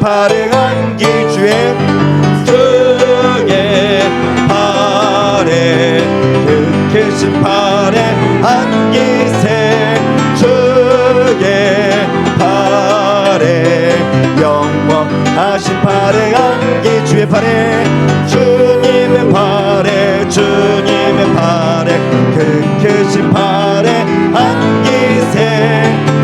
팔에 안기 주의 팔에 그 크신 팔에 안기세 주의 팔에 영원하신 팔에 안기 주의 팔에 주님의 팔에 주님의 팔에 그 크신 팔에 안기세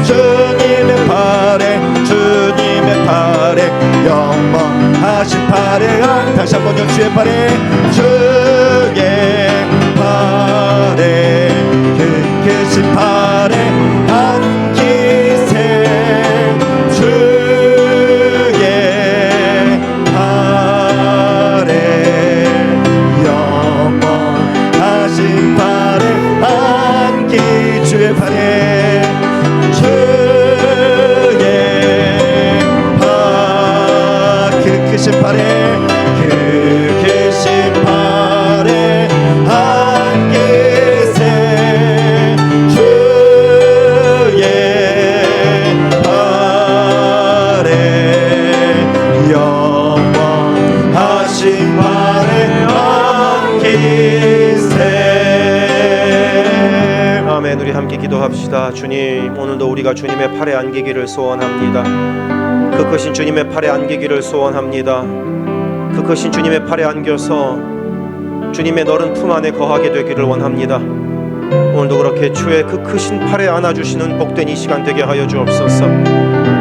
주님의 팔에 주님의 팔에 영원하신 팔에 다시 한번요 주의 팔에 주의 팔에 그 크신 팔에 안기세 주의 팔에 영원하신 팔에 안기 주의 팔에 주의 그 크신 팔에 그 크신 팔에 안기세 주의 팔에 영원하신 팔에 안기세. 아멘. 우리 함께 기도합시다. 주님, 오늘도 우리가 주님의 팔에 안기기를 소원합니다. 그 크신 주님의 팔에 안기기를 소원합니다. 그 크신 주님의 팔에 안겨서 주님의 너른 품 안에 거하게 되기를 원합니다. 오늘도 그렇게 주의 그 크신 팔에 안아주시는 복된 이 시간 되게 하여 주옵소서.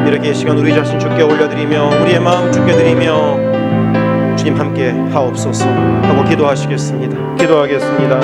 이렇게 이 시간 우리 자신 주께 올려드리며 우리의 마음 주께 드리며 주님 함께 하옵소서 하고 기도하시겠습니다. 기도하겠습니다.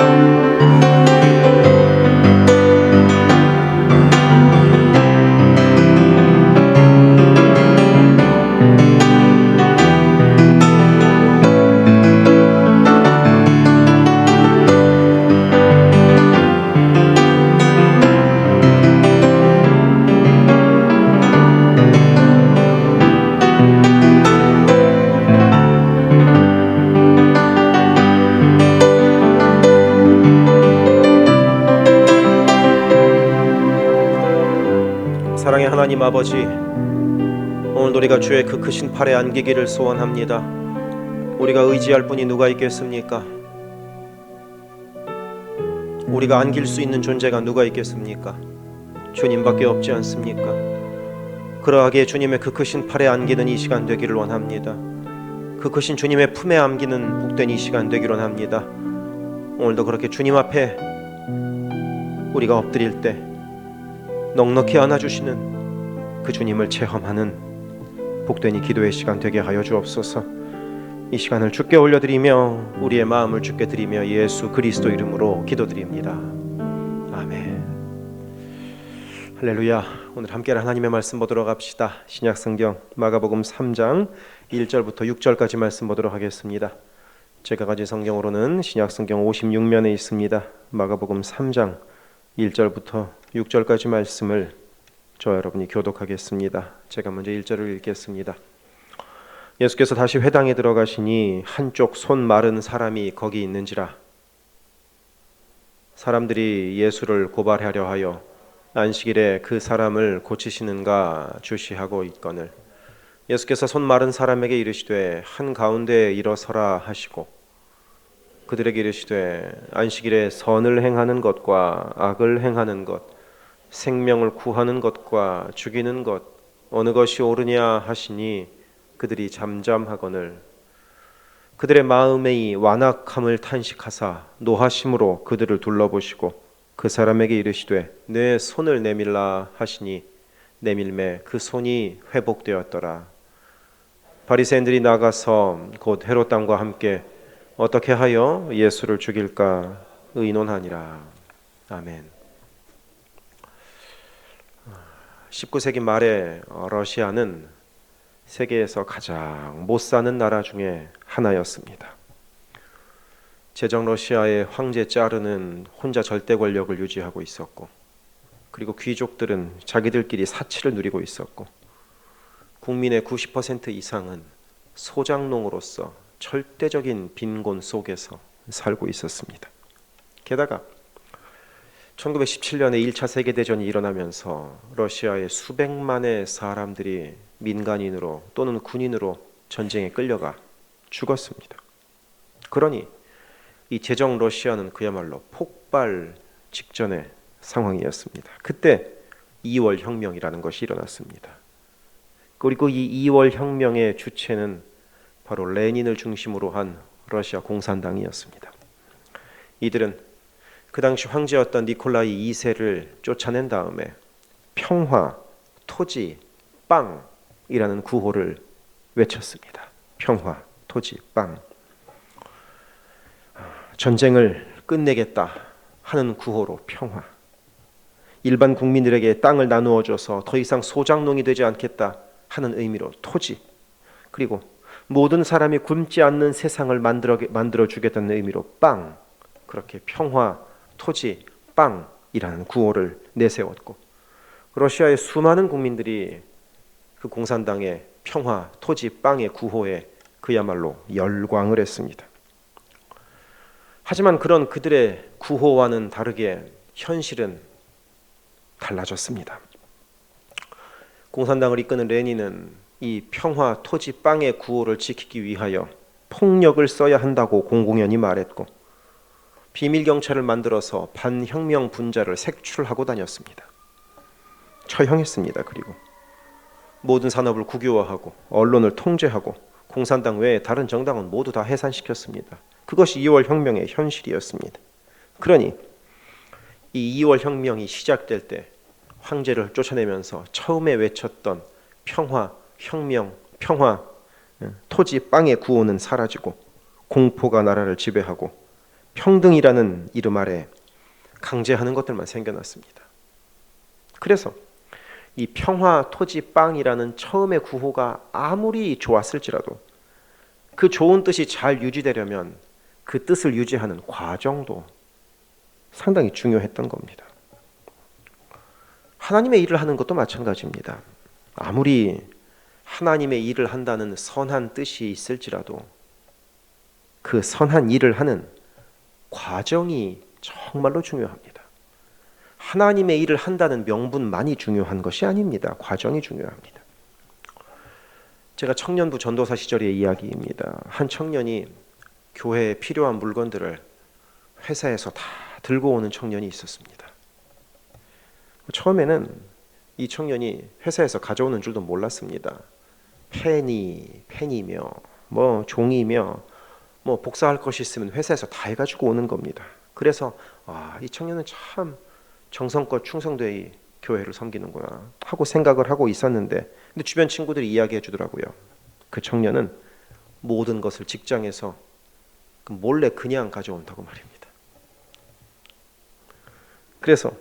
사랑의 하나님 아버지, 오늘도 우리가 주의 그 크신 팔에 안기기를 소원합니다. 우리가 의지할 분이 누가 있겠습니까? 우리가 안길 수 있는 존재가 누가 있겠습니까? 주님밖에 없지 않습니까? 그러하기에 주님의 그 크신 팔에 안기는 이 시간 되기를 원합니다. 그 크신 주님의 품에 안기는 복된 이 시간 되기를 원합니다. 오늘도 그렇게 주님 앞에 우리가 엎드릴 때 넉넉히 안아주시는 그 주님을 체험하는 복된 이 기도의 시간 되게 하여 주옵소서. 이 시간을 주께 올려드리며 우리의 마음을 주께 드리며 예수 그리스도 이름으로 기도드립니다. 아멘. 할렐루야. 오늘 함께 하나님의 말씀 보도록 합시다. 신약성경 마가복음 3장 1절부터 6절까지 말씀 보도록 하겠습니다. 제가 가진 성경으로는 신약성경 56면에 있습니다. 마가복음 3장 1절부터 6절까지 말씀을 저 여러분이 교독하겠습니다. 제가 먼저 1절을 읽겠습니다. 예수께서 다시 회당에 들어가시니 한쪽 손 마른 사람이 거기 있는지라. 사람들이 예수를 고발하려 하여 안식일에 그 사람을 고치시는가 주시하고 있거늘 예수께서 손 마른 사람에게 이르시되 한가운데에 일어서라 하시고 그들에게 이르시되 안식일에 선을 행하는 것과 악을 행하는 것 생명을 구하는 것과 죽이는 것 어느 것이 옳으냐 하시니 그들이 잠잠하거늘 그들의 마음의 완악함을 탄식하사 노하심으로 그들을 둘러보시고 그 사람에게 이르시되 내 손을 내밀라 하시니 내밀매 그 손이 회복되었더라. 바리새인들이 나가서 곧 헤롯 왕과 함께 어떻게 하여 예수를 죽일까 의논하니라. 아멘. 19세기 말에 러시아는 세계에서 가장 못 사는 나라 중에 하나였습니다. 제정 러시아의 황제 짜르는 혼자 절대 권력을 유지하고 있었고 그리고 귀족들은 자기들끼리 사치를 누리고 있었고 국민의 90% 이상은 소장농으로서 절대적인 빈곤 속에서 살고 있었습니다. 게다가 1917년에 1차 세계대전이 일어나면서 러시아의 수백만의 사람들이 민간인으로 또는 군인으로 전쟁에 끌려가 죽었습니다. 그러니 이 제정 러시아는 그야말로 폭발 직전의 상황이었습니다. 그때 2월 혁명이라는 것이 일어났습니다. 그리고 이 2월 혁명의 주체는 바로 레닌을 중심으로 한 러시아 공산당이었습니다. 이들은 그 당시 황제였던 니콜라이 2세를 쫓아낸 다음에 평화, 토지, 빵이라는 구호를 외쳤습니다. 평화, 토지, 빵. 전쟁을 끝내겠다 하는 구호로 평화. 일반 국민들에게 땅을 나누어줘서 더 이상 소작농이 되지 않겠다 하는 의미로 토지. 그리고 모든 사람이 굶지 않는 세상을 만들어 주겠다는 의미로 빵. 그렇게 평화, 토지, 빵이라는 구호를 내세웠고 러시아의 수많은 국민들이 그 공산당의 평화, 토지, 빵의 구호에 그야말로 열광을 했습니다. 하지만 그런 그들의 구호와는 다르게 현실은 달라졌습니다. 공산당을 이끄는 레닌은 이 평화, 토지, 빵의 구호를 지키기 위하여 폭력을 써야 한다고 공공연히 말했고 비밀 경찰을 만들어서 반혁명 분자를 색출하고 다녔습니다. 처형했습니다. 그리고 모든 산업을 국유화하고 언론을 통제하고 공산당 외에 다른 정당은 모두 다 해산시켰습니다. 그것이 2월 혁명의 현실이었습니다. 그러니 이 2월 혁명이 시작될 때 황제를 쫓아내면서 처음에 외쳤던 평화, 혁명, 평화, 토지, 빵의 구호는 사라지고 공포가 나라를 지배하고 평등이라는 이름 아래 강제하는 것들만 생겨났습니다. 그래서 이 평화, 토지, 빵이라는 처음의 구호가 아무리 좋았을지라도 그 좋은 뜻이 잘 유지되려면 그 뜻을 유지하는 과정도 상당히 중요했던 겁니다. 하나님의 일을 하는 것도 마찬가지입니다. 아무리 하나님의 일을 한다는 선한 뜻이 있을지라도 그 선한 일을 하는 과정이 정말로 중요합니다. 하나님의 일을 한다는 명분만이 중요한 것이 아닙니다. 과정이 중요합니다. 제가 청년부 전도사 시절의 이야기입니다. 한 청년이 교회에 필요한 물건들을 회사에서 다 들고 오는 청년이 있었습니다. 처음에는 이 청년이 회사에서 가져오는 줄도 몰랐습니다. 펜이며 뭐 종이며 뭐 복사할 것이 있으면 회사에서 다 해가지고 오는 겁니다. 그래서 이 청년은 참 정성껏 충성되이 교회를 섬기는구나 하고 생각을 하고 있었는데 근데 주변 친구들이 이야기해 주더라고요. 그 청년은 모든 것을 직장에서 몰래 그냥 가져온다고 말입니다. 그래서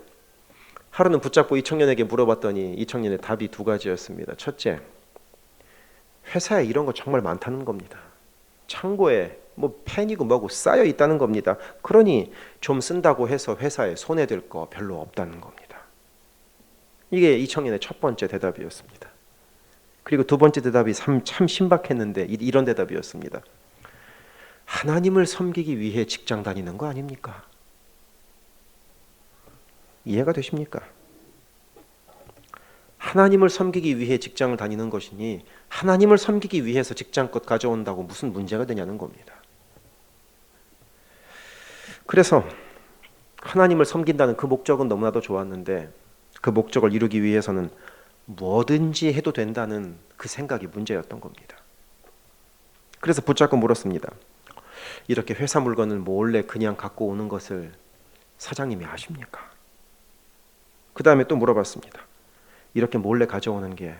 하루는 붙잡고 이 청년에게 물어봤더니 이 청년의 답이 두 가지였습니다. 첫째, 회사에 이런 거 정말 많다는 겁니다. 창고에 뭐 펜이고 뭐고 쌓여 있다는 겁니다. 그러니 좀 쓴다고 해서 회사에 손해될 거 별로 없다는 겁니다. 이게 이 청년의 첫 번째 대답이었습니다. 그리고 두 번째 대답이 참 신박했는데 이런 대답이었습니다. 하나님을 섬기기 위해 직장 다니는 거 아닙니까? 이해가 되십니까? 하나님을 섬기기 위해 직장을 다니는 것이니 하나님을 섬기기 위해서 직장껏 가져온다고 무슨 문제가 되냐는 겁니다. 그래서 하나님을 섬긴다는 그 목적은 너무나도 좋았는데 그 목적을 이루기 위해서는 뭐든지 해도 된다는 그 생각이 문제였던 겁니다. 그래서 붙잡고 물었습니다. 이렇게 회사 물건을 몰래 그냥 갖고 오는 것을 사장님이 아십니까? 그 다음에 또 물어봤습니다. 이렇게 몰래 가져오는 게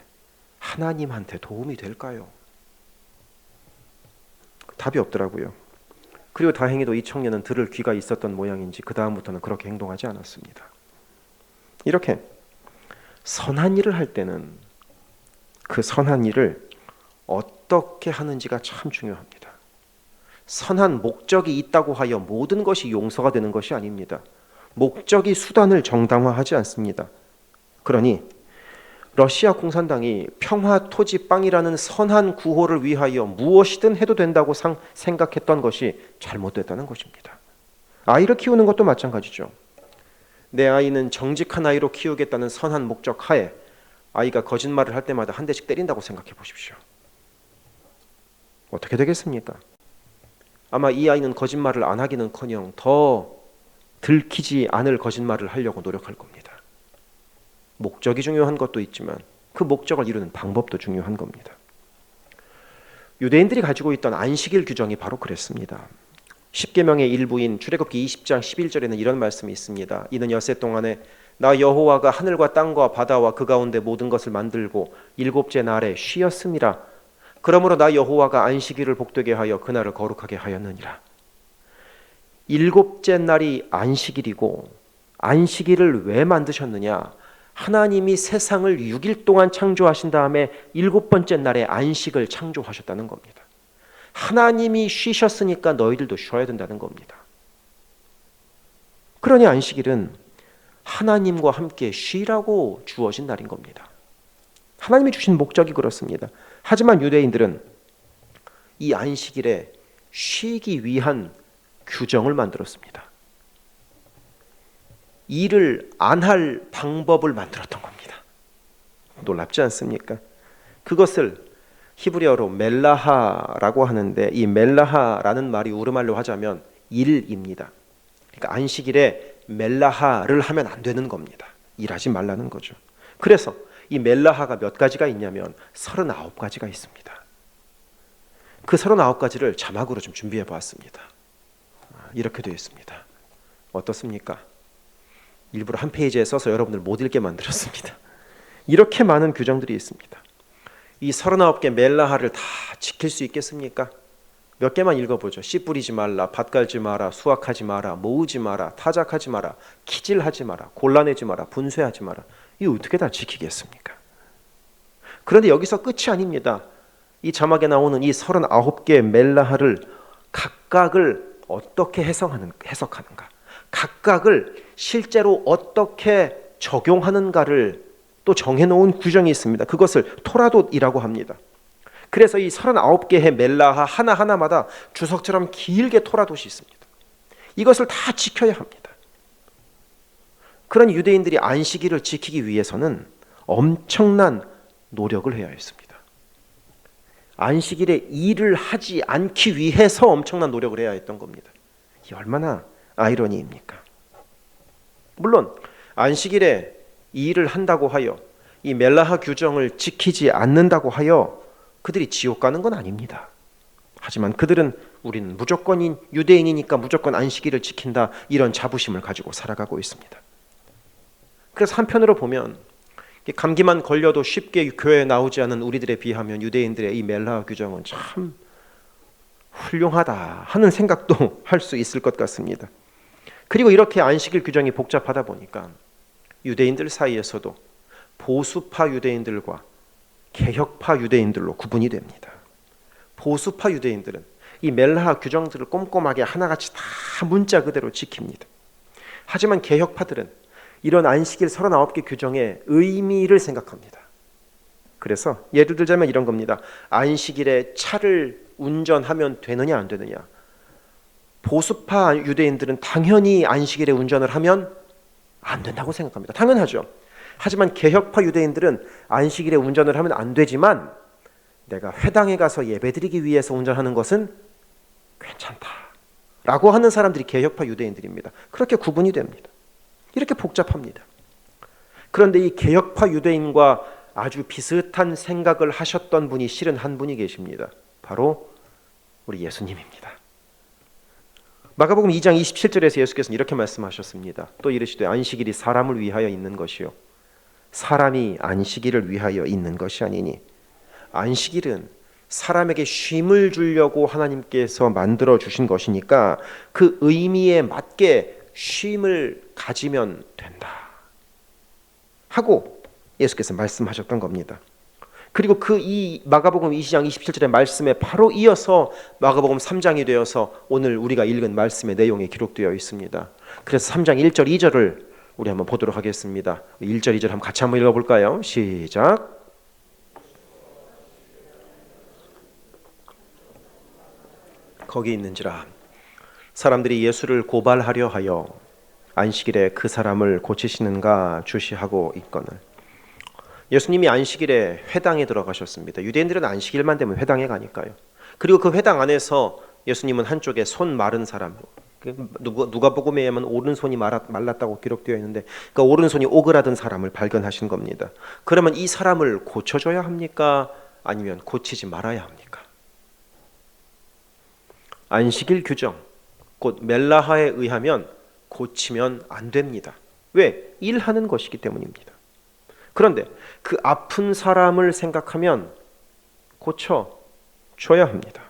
하나님한테 도움이 될까요? 답이 없더라고요. 그리고 다행히도 이 청년은 들을 귀가 있었던 모양인지 그 다음부터는 그렇게 행동하지 않았습니다. 이렇게 선한 일을 할 때는 그 선한 일을 어떻게 하는지가 참 중요합니다. 선한 목적이 있다고 하여 모든 것이 용서가 되는 것이 아닙니다. 목적이 수단을 정당화하지 않습니다. 그러니 러시아 공산당이 평화 토지 빵이라는 선한 구호를 위하여 무엇이든 해도 된다고 생각했던 것이 잘못됐다는 것입니다. 아이를 키우는 것도 마찬가지죠. 내 아이는 정직한 아이로 키우겠다는 선한 목적 하에 아이가 거짓말을 할 때마다 한 대씩 때린다고 생각해 보십시오. 어떻게 되겠습니까? 아마 이 아이는 거짓말을 안 하기는커녕 더 들키지 않을 거짓말을 하려고 노력할 겁니다. 목적이 중요한 것도 있지만 그 목적을 이루는 방법도 중요한 겁니다. 유대인들이 가지고 있던 안식일 규정이 바로 그랬습니다. 십계명의 일부인 출애굽기 20장 11절에는 이런 말씀이 있습니다. 이는 엿새 동안에 나 여호와가 하늘과 땅과 바다와 그 가운데 모든 것을 만들고 일곱째 날에 쉬었음이라. 그러므로 나 여호와가 안식일을 복되게 하여 그날을 거룩하게 하였느니라. 일곱째 날이 안식일이고 안식일을 왜 만드셨느냐? 하나님이 세상을 6일 동안 창조하신 다음에 일곱 번째 날에 안식을 창조하셨다는 겁니다. 하나님이 쉬셨으니까 너희들도 쉬어야 된다는 겁니다. 그러니 안식일은 하나님과 함께 쉬라고 주어진 날인 겁니다. 하나님이 주신 목적이 그렇습니다. 하지만 유대인들은 이 안식일에 쉬기 위한 규정을 만들었습니다. 일을 안 할 방법을 만들었던 겁니다. 놀랍지 않습니까? 그것을 히브리어로 멜라하라고 하는데 이 멜라하라는 말이 우르말로 하자면 일입니다. 그러니까 안식일에 멜라하를 하면 안 되는 겁니다. 일하지 말라는 거죠. 그래서 이 멜라하가 몇 가지가 있냐면 39가지가 있습니다. 그 39가지를 자막으로 좀 준비해 보았습니다. 이렇게 되어 있습니다. 어떻습니까? 일부러 한 페이지에 써서 여러분들 못 읽게 만들었습니다. 이렇게 많은 규정들이 있습니다. 이 39개 멜라하를 다 지킬 수 있겠습니까? 몇 개만 읽어보죠. 씨 뿌리지 말라, 밭 갈지 마라, 수확하지 마라, 모으지 마라, 타작하지 마라, 키질하지 마라, 골라내지 마라, 분쇄하지 마라. 이거 어떻게 다 지키겠습니까? 그런데 여기서 끝이 아닙니다. 이 자막에 나오는 이 39개 멜라하를 각각을 어떻게 해석하는가, 각각을 실제로 어떻게 적용하는가를 또 정해놓은 규정이 있습니다. 그것을 토라돗이라고 합니다. 그래서 이 39개의 멜라하 하나하나마다 주석처럼 길게 토라돗이 있습니다. 이것을 다 지켜야 합니다. 그런 유대인들이 안식일을 지키기 위해서는 엄청난 노력을 해야 했습니다. 안식일에 일을 하지 않기 위해서 엄청난 노력을 해야 했던 겁니다. 이게 얼마나 아이러니입니까? 물론 안식일에 일을 한다고 하여 이 멜라하 규정을 지키지 않는다고 하여 그들이 지옥 가는 건 아닙니다. 하지만 그들은 우리는 무조건인 유대인이니까 무조건 안식일을 지킨다, 이런 자부심을 가지고 살아가고 있습니다. 그래서 한편으로 보면 감기만 걸려도 쉽게 교회에 나오지 않은 우리들에 비하면 유대인들의 이 멜라하 규정은 참 훌륭하다 하는 생각도 할 수 있을 것 같습니다. 그리고 이렇게 안식일 규정이 복잡하다 보니까 유대인들 사이에서도 보수파 유대인들과 개혁파 유대인들로 구분이 됩니다. 보수파 유대인들은 이 멜라하 규정들을 꼼꼼하게 하나같이 다 문자 그대로 지킵니다. 하지만 개혁파들은 이런 안식일 39개 규정의 의미를 생각합니다. 그래서 예를 들자면 이런 겁니다. 안식일에 차를 운전하면 되느냐 안 되느냐. 보수파 유대인들은 당연히 안식일에 운전을 하면 안 된다고 생각합니다. 당연하죠. 하지만 개혁파 유대인들은 안식일에 운전을 하면 안 되지만 내가 회당에 가서 예배드리기 위해서 운전하는 것은 괜찮다라고 하는 사람들이 개혁파 유대인들입니다. 그렇게 구분이 됩니다. 이렇게 복잡합니다. 그런데 이 개혁파 유대인과 아주 비슷한 생각을 하셨던 분이 실은 한 분이 계십니다. 바로 우리 예수님입니다. 마가복음 2장 27절에서 예수께서는 이렇게 말씀하셨습니다. 또 이르시되 안식일이 사람을 위하여 있는 것이요 사람이 안식일을 위하여 있는 것이 아니니. 안식일은 사람에게 쉼을 주려고 하나님께서 만들어 주신 것이니까 그 의미에 맞게 쉼을 가지면 된다 하고 예수께서 말씀하셨던 겁니다. 그리고 그 이 마가복음 2장 27절의 말씀에 바로 이어서 마가복음 3장이 되어서 오늘 우리가 읽은 말씀의 내용이 기록되어 있습니다. 그래서 3장 1절 2절을 우리 한번 보도록 하겠습니다. 1절 2절 같이 한번 읽어볼까요? 시작. 거기 있는지라 사람들이 예수를 고발하려 하여 안식일에 그 사람을 고치시는가 주시하고 있거늘. 예수님이 안식일에 회당에 들어가셨습니다. 유대인들은 안식일만 되면 회당에 가니까요. 그리고 그 회당 안에서 예수님은 한쪽에 손 마른 사람, 누가복음에 의하면 오른손이 말랐다고 기록되어 있는데 그 오른손이 오그라든 사람을 발견하신 겁니다. 그러면 이 사람을 고쳐줘야 합니까? 아니면 고치지 말아야 합니까? 안식일 규정, 곧 멜라하에 의하면 고치면 안 됩니다. 왜? 일하는 것이기 때문입니다. 그런데 그 아픈 사람을 생각하면 고쳐줘야 합니다.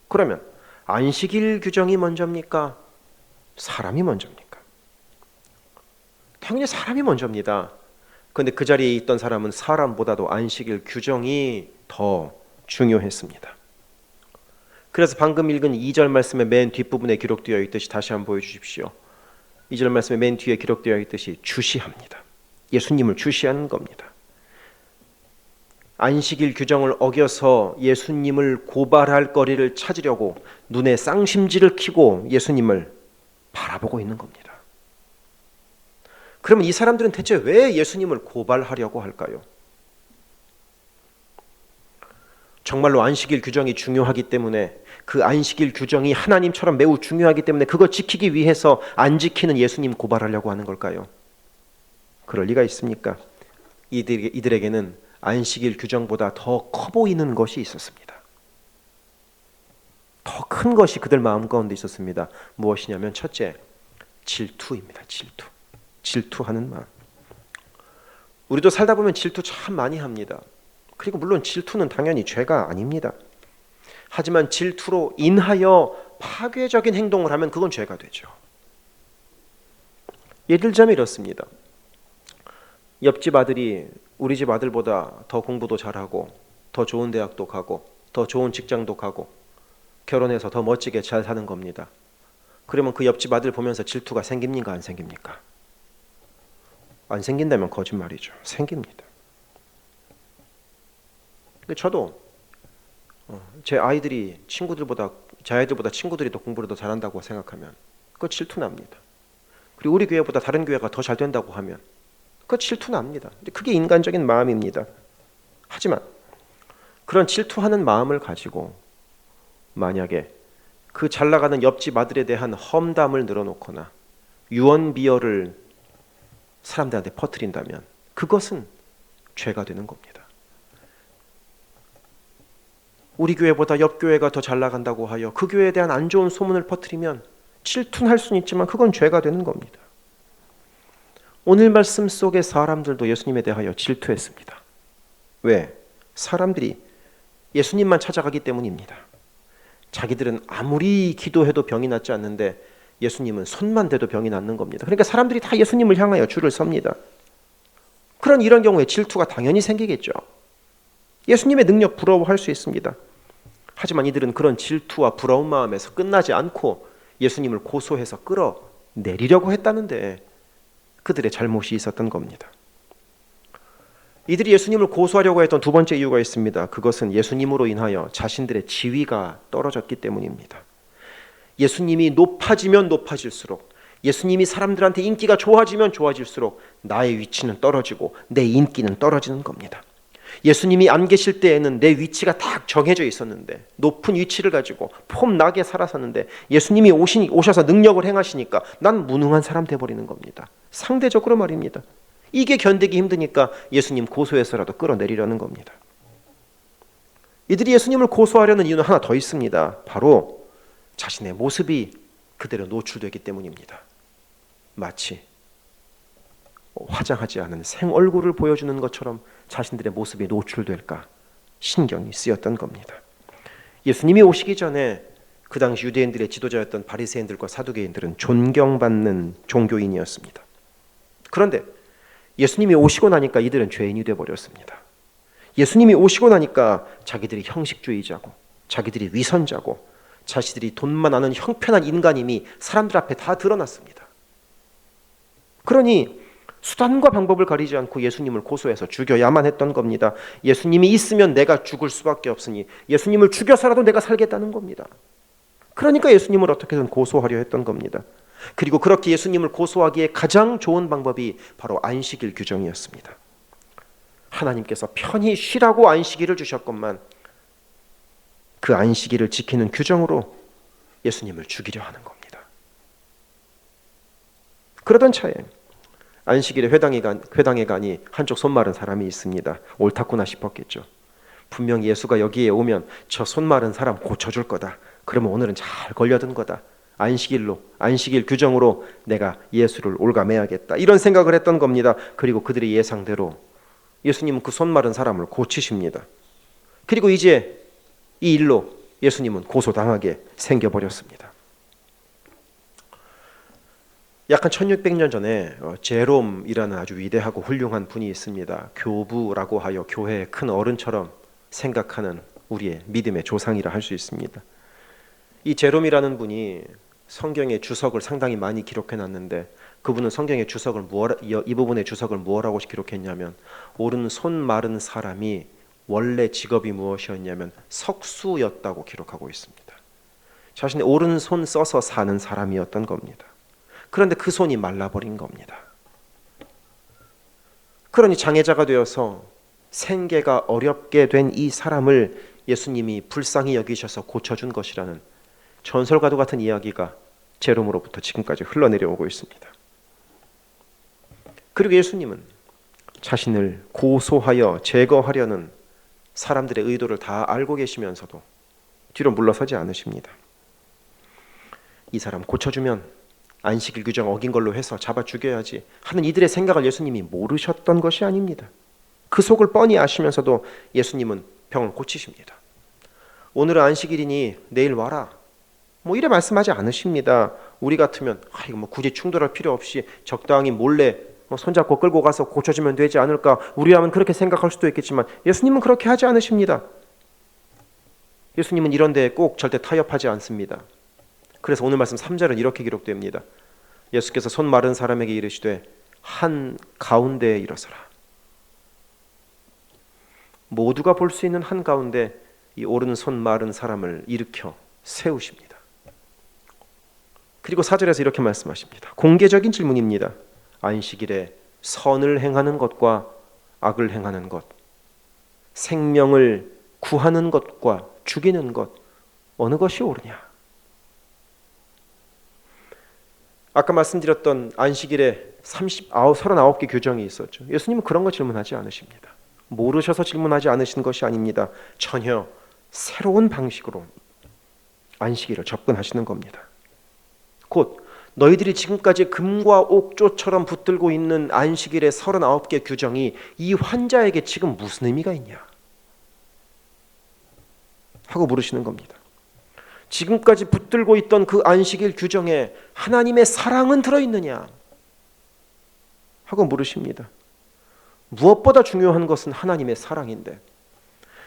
그러면 안식일 규정이 먼저입니까? 사람이 먼저입니까? 당연히 사람이 먼저입니다. 그런데 그 자리에 있던 사람은 사람보다도 안식일 규정이 더 중요했습니다. 그래서 방금 읽은 2절 말씀의 맨 뒷부분에 기록되어 있듯이 다시 한번 보여주십시오. 2절 말씀의 맨 뒤에 기록되어 있듯이 주시합니다. 예수님을 주시하는 겁니다. 안식일 규정을 어겨서 예수님을 고발할 거리를 찾으려고 눈에 쌍심지를 켜고 예수님을 바라보고 있는 겁니다. 그러면 이 사람들은 대체 왜 예수님을 고발하려고 할까요? 정말로 안식일 규정이 중요하기 때문에, 그 안식일 규정이 하나님처럼 매우 중요하기 때문에 그거 지키기 위해서 안 지키는 예수님 고발하려고 하는 걸까요? 그럴 리가 있습니까? 이들에게는 안식일 규정보다 더 커 보이는 것이 있었습니다. 더 큰 것이 그들 마음 가운데 있었습니다. 무엇이냐면 첫째, 질투입니다. 질투하는 마음. 우리도 살다 보면 질투 참 많이 합니다. 그리고 물론 질투는 당연히 죄가 아닙니다. 하지만 질투로 인하여 파괴적인 행동을 하면 그건 죄가 되죠. 예를 들자면 이렇습니다. 옆집 아들이 우리 집 아들보다 더 공부도 잘하고 더 좋은 대학도 가고 더 좋은 직장도 가고 결혼해서 더 멋지게 잘 사는 겁니다. 그러면 그 옆집 아들 보면서 질투가 생깁니까? 안 생깁니까? 안 생긴다면 거짓말이죠. 생깁니다. 저도 제 아이들이 제 아이들보다 친구들이 더 공부를 더 잘한다고 생각하면 그거 질투납니다. 그리고 우리 교회보다 다른 교회가 더 잘 된다고 하면 그거 질투납니다. 그게 인간적인 마음입니다. 하지만 그런 질투하는 마음을 가지고 만약에 그 잘나가는 옆집 아들에 대한 험담을 늘어놓거나 유언비어를 사람들한테 퍼뜨린다면 그것은 죄가 되는 겁니다. 우리 교회보다 옆 교회가 더 잘나간다고 하여 그 교회에 대한 안 좋은 소문을 퍼뜨리면 질투할 수는 있지만 그건 죄가 되는 겁니다. 오늘 말씀 속의 사람들도 예수님에 대하여 질투했습니다. 왜? 사람들이 예수님만 찾아가기 때문입니다. 자기들은 아무리 기도해도 병이 낫지 않는데 예수님은 손만 대도 병이 낫는 겁니다. 그러니까 사람들이 다 예수님을 향하여 줄을 섭니다. 이런 경우에 질투가 당연히 생기겠죠. 예수님의 능력 부러워할 수 있습니다. 하지만 이들은 그런 질투와 부러운 마음에서 끝나지 않고 예수님을 고소해서 끌어내리려고 했다는데 그들의 잘못이 있었던 겁니다. 이들이 예수님을 고소하려고 했던 두 번째 이유가 있습니다. 그것은 예수님으로 인하여 자신들의 지위가 떨어졌기 때문입니다. 예수님이 높아지면 높아질수록, 예수님이 사람들한테 인기가 좋아지면 좋아질수록 나의 위치는 떨어지고 내 인기는 떨어지는 겁니다. 예수님이 안 계실 때에는 내 위치가 딱 정해져 있었는데, 높은 위치를 가지고 폼나게 살았었는데 예수님이 오셔서 능력을 행하시니까 난 무능한 사람 돼버리는 겁니다. 상대적으로 말입니다. 이게 견디기 힘드니까 예수님 고소해서라도 끌어내리려는 겁니다. 이들이 예수님을 고소하려는 이유는 하나 더 있습니다. 바로 자신의 모습이 그대로 노출되기 때문입니다. 마치 화장하지 않은 생얼굴을 보여주는 것처럼 자신들의 모습이 노출될까 신경이 쓰였던 겁니다. 예수님이 오시기 전에 그 당시 유대인들의 지도자였던 바리새인들과 사두개인들은 존경받는 종교인이었습니다. 그런데 예수님이 오시고 나니까 이들은 죄인이 되어버렸습니다. 예수님이 오시고 나니까 자기들이 형식주의자고 자기들이 위선자고 자신들이 돈만 아는 형편한 인간임이 사람들 앞에 다 드러났습니다. 그러니 수단과 방법을 가리지 않고 예수님을 고소해서 죽여야만 했던 겁니다. 예수님이 있으면 내가 죽을 수밖에 없으니 예수님을 죽여서라도 내가 살겠다는 겁니다. 그러니까 예수님을 어떻게든 고소하려 했던 겁니다. 그리고 그렇게 예수님을 고소하기에 가장 좋은 방법이 바로 안식일 규정이었습니다. 하나님께서 편히 쉬라고 안식일을 주셨건만 그 안식일을 지키는 규정으로 예수님을 죽이려 하는 겁니다. 그러던 차에 안식일에 회당에 가니 한쪽 손 마른 사람이 있습니다. 옳았구나 싶었겠죠. 분명 예수가 여기에 오면 저 손 마른 사람 고쳐줄 거다. 그러면 오늘은 잘 걸려든 거다. 안식일 규정으로 내가 예수를 올가매야겠다. 이런 생각을 했던 겁니다. 그리고 그들의 예상대로 예수님은 그 손 마른 사람을 고치십니다. 그리고 이제 이 일로 예수님은 고소당하게 생겨버렸습니다. 약 한 1600년 전에 제롬이라는 아주 위대하고 훌륭한 분이 있습니다. 교부라고 하여 교회의 큰 어른처럼 생각하는 우리의 믿음의 조상이라 할 수 있습니다. 이 제롬이라는 분이 성경의 주석을 상당히 많이 기록해놨는데 그분은 성경의 주석을 이 부분의 주석을 무엇라고 기록했냐면 오른손 마른 사람이 원래 직업이 무엇이었냐면 석수였다고 기록하고 있습니다. 자신의 오른손 써서 사는 사람이었던 겁니다. 그런데 그 손이 말라버린 겁니다. 그러니 장애자가 되어서 생계가 어렵게 된 이 사람을 예수님이 불쌍히 여기셔서 고쳐준 것이라는 전설과도 같은 이야기가 제롬으로부터 지금까지 흘러내려오고 있습니다. 그리고 예수님은 자신을 고소하여 제거하려는 사람들의 의도를 다 알고 계시면서도 뒤로 물러서지 않으십니다. 이 사람 고쳐주면 안식일 규정 어긴 걸로 해서 잡아 죽여야지 하는 이들의 생각을 예수님이 모르셨던 것이 아닙니다. 그 속을 뻔히 아시면서도 예수님은 병을 고치십니다. 오늘은 안식일이니 내일 와라. 이래 말씀하지 않으십니다. 우리 같으면 이거 굳이 충돌할 필요 없이 적당히 몰래 손잡고 끌고 가서 고쳐주면 되지 않을까. 우리라면 그렇게 생각할 수도 있겠지만 예수님은 그렇게 하지 않으십니다. 예수님은 이런 데에 꼭 절대 타협하지 않습니다. 그래서 오늘 말씀 3절은 이렇게 기록됩니다. 예수께서 손 마른 사람에게 이르시되 한 가운데에 일어서라. 모두가 볼 수 있는 한 가운데 이 오른손 마른 사람을 일으켜 세우십니다. 그리고 4절에서 이렇게 말씀하십니다. 공개적인 질문입니다. 안식일에 선을 행하는 것과 악을 행하는 것, 생명을 구하는 것과 죽이는 것, 어느 것이 옳으냐? 아까 말씀드렸던 안식일에 39개 규정이 있었죠. 예수님은 그런 거 질문하지 않으십니다. 모르셔서 질문하지 않으신 것이 아닙니다. 전혀 새로운 방식으로 안식일을 접근하시는 겁니다. 곧 너희들이 지금까지 금과 옥조처럼 붙들고 있는 안식일의 39개 규정이 이 환자에게 지금 무슨 의미가 있냐 하고 물으시는 겁니다. 지금까지 붙들고 있던 그 안식일 규정에 하나님의 사랑은 들어있느냐 하고 물으십니다. 무엇보다 중요한 것은 하나님의 사랑인데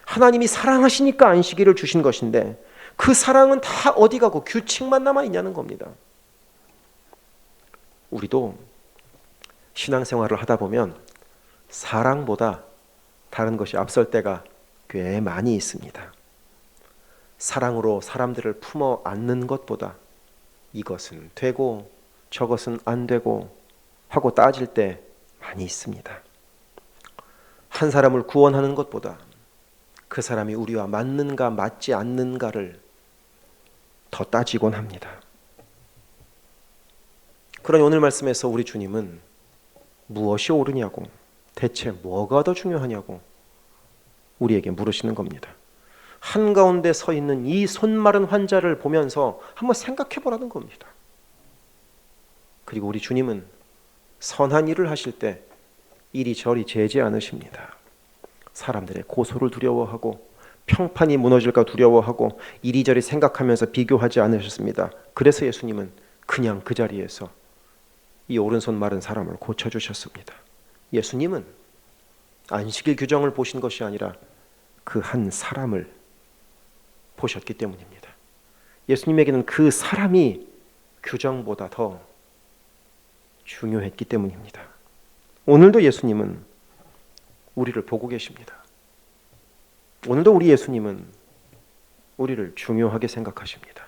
하나님이 사랑하시니까 안식일을 주신 것인데 그 사랑은 다 어디 가고 규칙만 남아있냐는 겁니다. 우리도 신앙생활을 하다 보면 사랑보다 다른 것이 앞설 때가 꽤 많이 있습니다. 사랑으로 사람들을 품어 안는 것보다 이것은 되고 저것은 안 되고 하고 따질 때 많이 있습니다. 한 사람을 구원하는 것보다 그 사람이 우리와 맞는가 맞지 않는가를 더 따지곤 합니다. 그러니 오늘 말씀에서 우리 주님은 무엇이 옳으냐고, 대체 뭐가 더 중요하냐고 우리에게 물으시는 겁니다. 한가운데 서 있는 이 손마른 환자를 보면서 한번 생각해 보라는 겁니다. 그리고 우리 주님은 선한 일을 하실 때 이리저리 재지 않으십니다. 사람들의 고소를 두려워하고 평판이 무너질까 두려워하고 이리저리 생각하면서 비교하지 않으셨습니다. 그래서 예수님은 그냥 그 자리에서 이 오른손 마른 사람을 고쳐주셨습니다. 예수님은 안식일 규정을 보신 것이 아니라 그 한 사람을 보셨기 때문입니다. 예수님에게는 그 사람이 규정보다 더 중요했기 때문입니다. 오늘도 예수님은 우리를 보고 계십니다. 오늘도 우리 예수님은 우리를 중요하게 생각하십니다.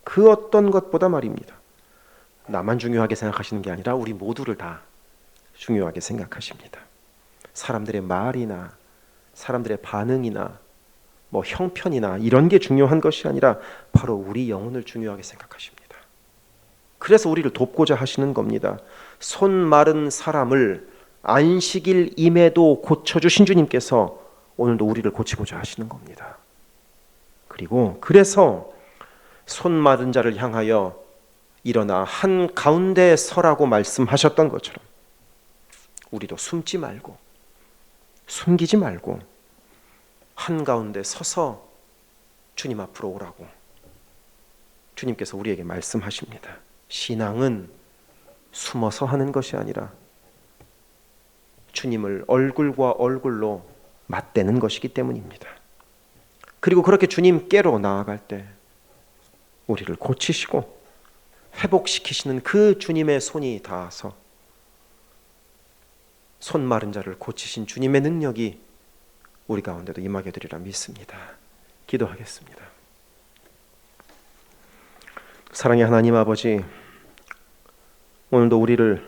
그 어떤 것보다 말입니다. 나만 중요하게 생각하시는 게 아니라 우리 모두를 다 중요하게 생각하십니다. 사람들의 말이나 사람들의 반응이나 뭐 형편이나 이런 게 중요한 것이 아니라 바로 우리 영혼을 중요하게 생각하십니다. 그래서 우리를 돕고자 하시는 겁니다. 손 마른 사람을 안식일임에도 고쳐주신 주님께서 오늘도 우리를 고치고자 하시는 겁니다. 그리고 그래서 손 마른 자를 향하여 일어나 한 가운데 서라고 말씀하셨던 것처럼 우리도 숨지 말고 숨기지 말고 한 가운데 서서 주님 앞으로 오라고 주님께서 우리에게 말씀하십니다. 신앙은 숨어서 하는 것이 아니라 주님을 얼굴과 얼굴로 맞대는 것이기 때문입니다. 그리고 그렇게 주님께로 나아갈 때 우리를 고치시고 회복시키시는 그 주님의 손이 닿아서 손 마른 자를 고치신 주님의 능력이 우리 가운데도 임하게 되리라 믿습니다. 기도하겠습니다. 사랑의 하나님 아버지, 오늘도 우리를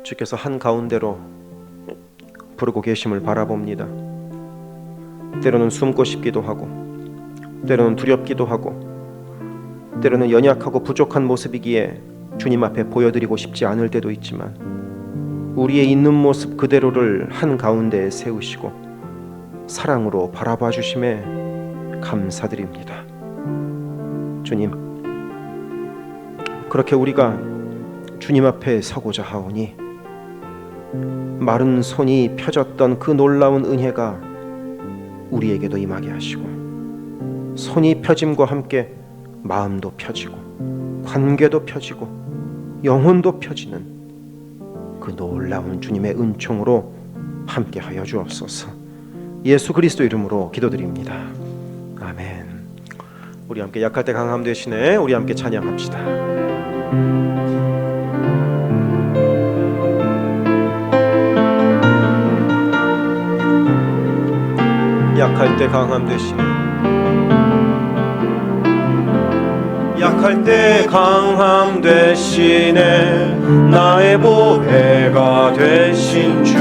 주께서 한 가운데로 부르고 계심을 바라봅니다. 때로는 숨고 싶기도 하고 때로는 두렵기도 하고 때로는 연약하고 부족한 모습이기에 주님 앞에 보여드리고 싶지 않을 때도 있지만 우리의 있는 모습 그대로를 한 가운데에 세우시고 사랑으로 바라봐 주심에 감사드립니다. 주님, 그렇게 우리가 주님 앞에 서고자 하오니 마른 손이 펴졌던 그 놀라운 은혜가 우리에게도 임하게 하시고 손이 펴짐과 함께 마음도 펴지고 관계도 펴지고 영혼도 펴지는 그 놀라운 주님의 은총으로 함께하여 주옵소서. 예수 그리스도 이름으로 기도드립니다. 아멘. 우리 함께 약할 때 강함 되시네. 우리 함께 찬양합시다. 약할 때 강함 되시네. 약할 때 강함 되시네. 나의 보배가 되신 주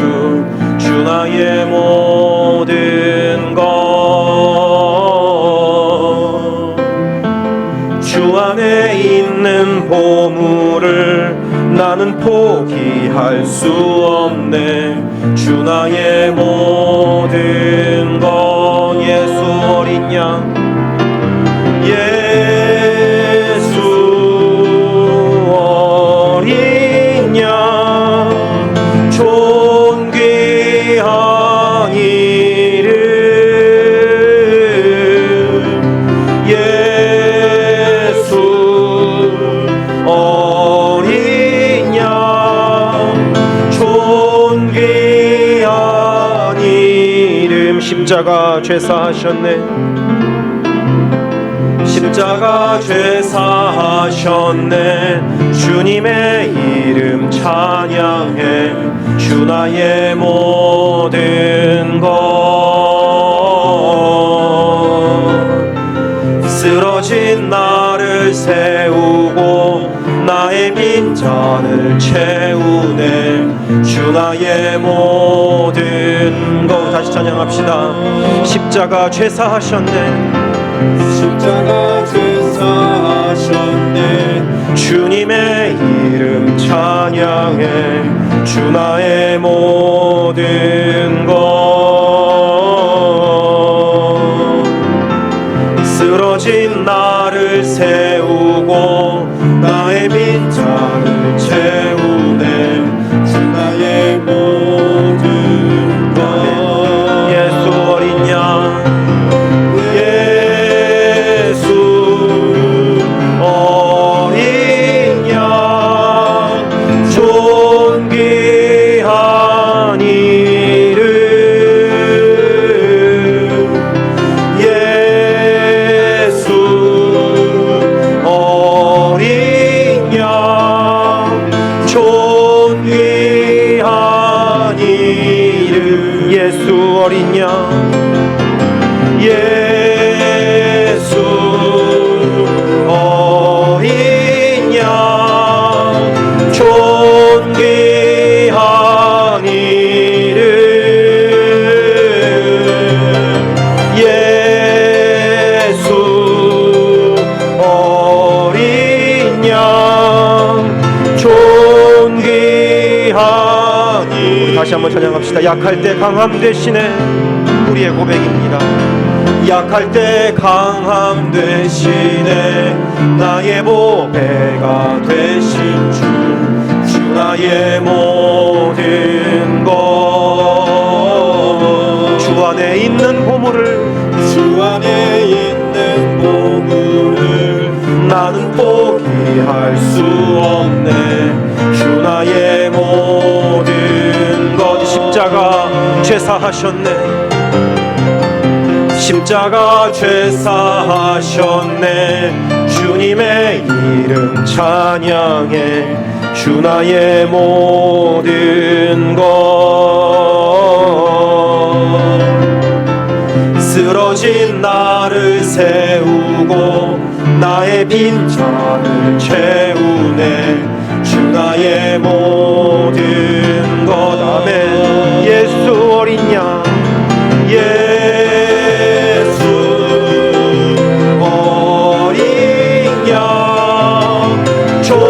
나의 모든 것. 주 안에 있는 보물을 나는 포기할 수 없네. 주 나의 모든 것. 예수 어린 양, 예수 어린 양, 존귀한 이름. 예수 어린 양, 존귀한 이름. 십자가 죄사하셨네. 십자가 죄사하셨네. 주님의 이름 찬양해. 주 나의 모든 것. 쓰러진 나를 세우고 나의 빈잔을 채우네. 주 나의 모든 것. 다시 찬양합시다. 십자가 죄사하셨네. 십자가 죄사하셨네. 주님의 이름 찬양해. 주 나의 모든 것. 쓰러진 나를 세우고 나의 빈잔을 채우네. 주 나의 모든 것. 예수 어린 양, 어린 양, 존귀한 이름. 다시 한번 찬양합시다. 약할 때 강함 되시네. 우리의 고백입니다. 약할 때 강함 되시네. 나의 보배가 되신 주 나의 모든 것. 주 안에 있는 보물을 주 안에 있는 보물을 나는 포기할 수 없네. 주 나의 모든 것. 십자가 죄사하셨네. 십자가 죄사하셨네. 주님의 이름 찬양해. 주 나의 모든 것. 쓰러진 나를 세우고 나의 빈잔을 채우네. 주 나의 모든 것. 아멘. 예수 어린 양, 예수 어린 양, 존귀한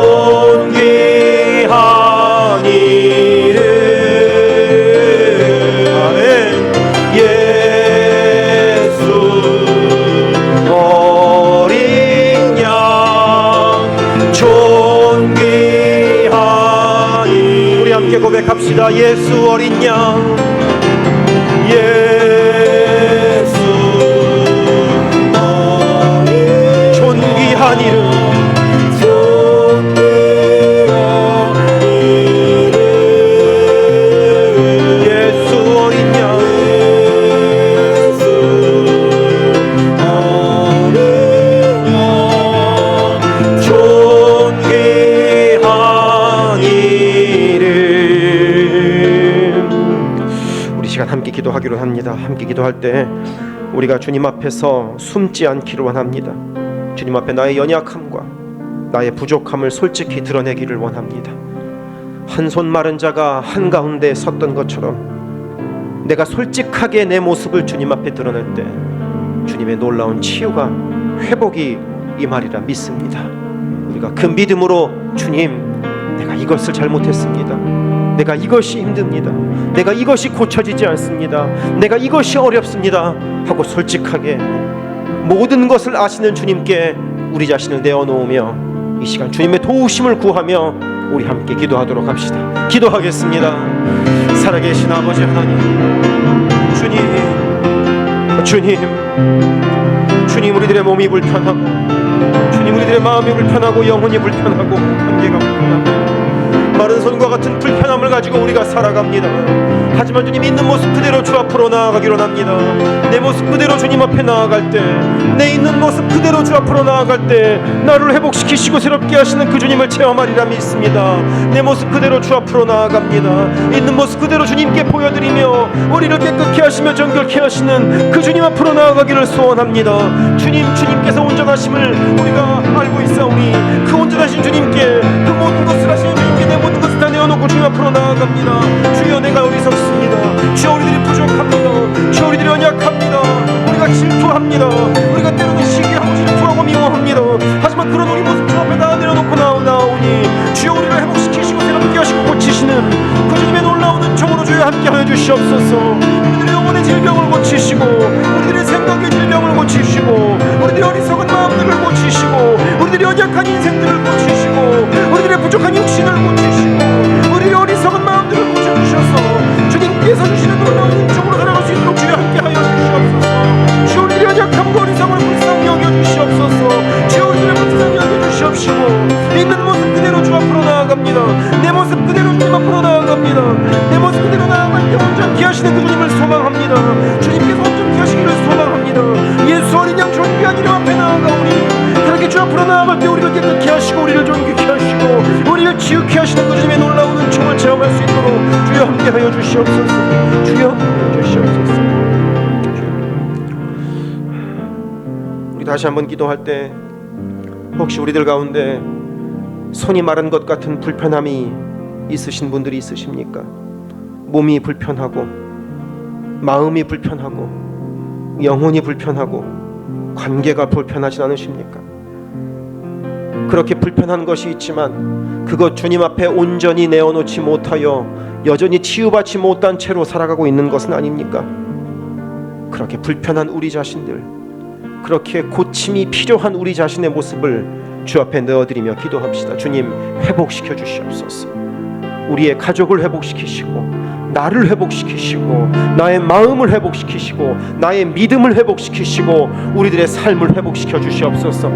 이름. 아멘. 예수 어린 양, 존귀한 이름. 우리 함께 고백합시다. 예수 어린 양, 예수 어린 존귀한 이름. 예수 어린 양, 존귀한 이름. 우리 시간 함께 기도하기로 합니다. 함께 기도할 때 우리가 주님 앞에서 숨지 않기를 원합니다. 주님 앞에 나의 연약함과 나의 부족함을 솔직히 드러내기를 원합니다. 한 손 마른 자가 한가운데 섰던 것처럼 내가 솔직하게 내 모습을 주님 앞에 드러낼 때 주님의 놀라운 치유가 회복이 임하리라 믿습니다. 우리가 그 믿음으로 주님, 내가 이것을 잘못했습니다. 내가 이것이 힘듭니다. 내가 이것이 고쳐지지 않습니다. 내가 이것이 어렵습니다 하고 솔직하게 모든 것을 아시는 주님께 우리 자신을 내어놓으며 이 시간 주님의 도우심을 구하며 우리 함께 기도하도록 합시다. 기도하겠습니다. 살아계신 아버지 하나님, 주님 우리들의 몸이 불편하고, 주님 우리들의 마음이 불편하고, 영혼이 불편하고, 관계가 불편하고, 마른 손과 같은 불편함을 가지고 우리가 살아갑니다. 하지만 주님 있는 모습 그대로 주 앞으로 나아가기로 합니다. 내 모습 그대로 주님 앞에 나아갈 때, 내 있는 모습 그대로 주 앞으로 나아갈 때 나를 회복시키시고 새롭게 하시는 그 주님을 체험하리라 믿습니다. 내 모습 그대로 주 앞으로 나아갑니다. 있는 모습 그대로 주님께 보여드리며 우리를 깨끗게 하시며 정결케 하시는 그 주님 앞으로 나아가기를 소원합니다. 주님께서 온전하심을 우리가 알고 있사오니 그 온전하신 주님께, 그 모든 것을 하시는 주님께 내 모든 것을 다 내어놓고 주님 앞으로 나아갑니다. 주여, 내가 어리석습니다. 주여, 우리들이 부족합니다. 주여, 우리들이 연약합니다. 우리가 질투합니다. 우리가 때로는 시기하고 질투하고 미워합니다. 하지만 그런 우리 모습 주 앞에 다 내려놓고 나오니 주여, 우리를 회복시키시고 새롭게 하시고 고치시는 그 주님의 놀라운 은총으로 주여 함께하여 주시옵소서. 우리들의 영혼의 질병을 고치시고, 우리들의 생각의 질병을 고치시고, 우리들의 어리석은 마음들을 고치시고, 우리들의 연약한 인생들을 고치시고, 우리들의 부족한 육신을 고치시고, 우리의 어리석은 마음들을 고쳐주셔서 주님께서 주시는 놀라운 은총으로 살아갈 수 있도록 주여 함께하여 주시옵소서. 주여, 우리들의 연약함과 어리석음을 불쌍히 여겨주시옵소서. 주여, 우리들의 불쌍히 여겨주시옵시고 있는 모습 그대로 주 앞으로 나아갑니다. 내 모습 그대로 주님 앞으로 나아갑니다. 내 모습 그대로 나아갈 때 온전케 하시는 그 주님을 소망합니다. 주님께서 온전케 하시기를 소망합니다. 예수 어린 양 존귀한 이름 앞에 나아가오니 그렇게 주 앞으로 나아갈 때 우리를 깨끗게 하시고 우리를 존귀케 하시고 우리를 지극케 하시는 그 주님의 놀라운 은총을 체험할 수 있도록 주여 함께하여 주시옵소서. 주여 함께하여 주시옵소서. 우리 다시 한번 기도할 때 혹시 우리들 가운데 손이 마른 것 같은 불편함이 있으신 분들이 있으십니까? 몸이 불편하고, 마음이 불편하고, 영혼이 불편하고, 관계가 불편하지 않으십니까? 그렇게 불편한 것이 있지만 그것 주님 앞에 온전히 내어놓지 못하여 여전히 치유받지 못한 채로 살아가고 있는 것은 아닙니까? 그렇게 불편한 우리 자신들, 그렇게 고침이 필요한 우리 자신의 모습을 주 앞에 넣어드리며 기도합시다. 주님, 회복시켜 주시옵소서. 우리의 가족을 회복시키시고, 나를 회복시키시고, 나의 마음을 회복시키시고, 나의 믿음을 회복시키시고, 우리들의 삶을 회복시켜 주시옵소서.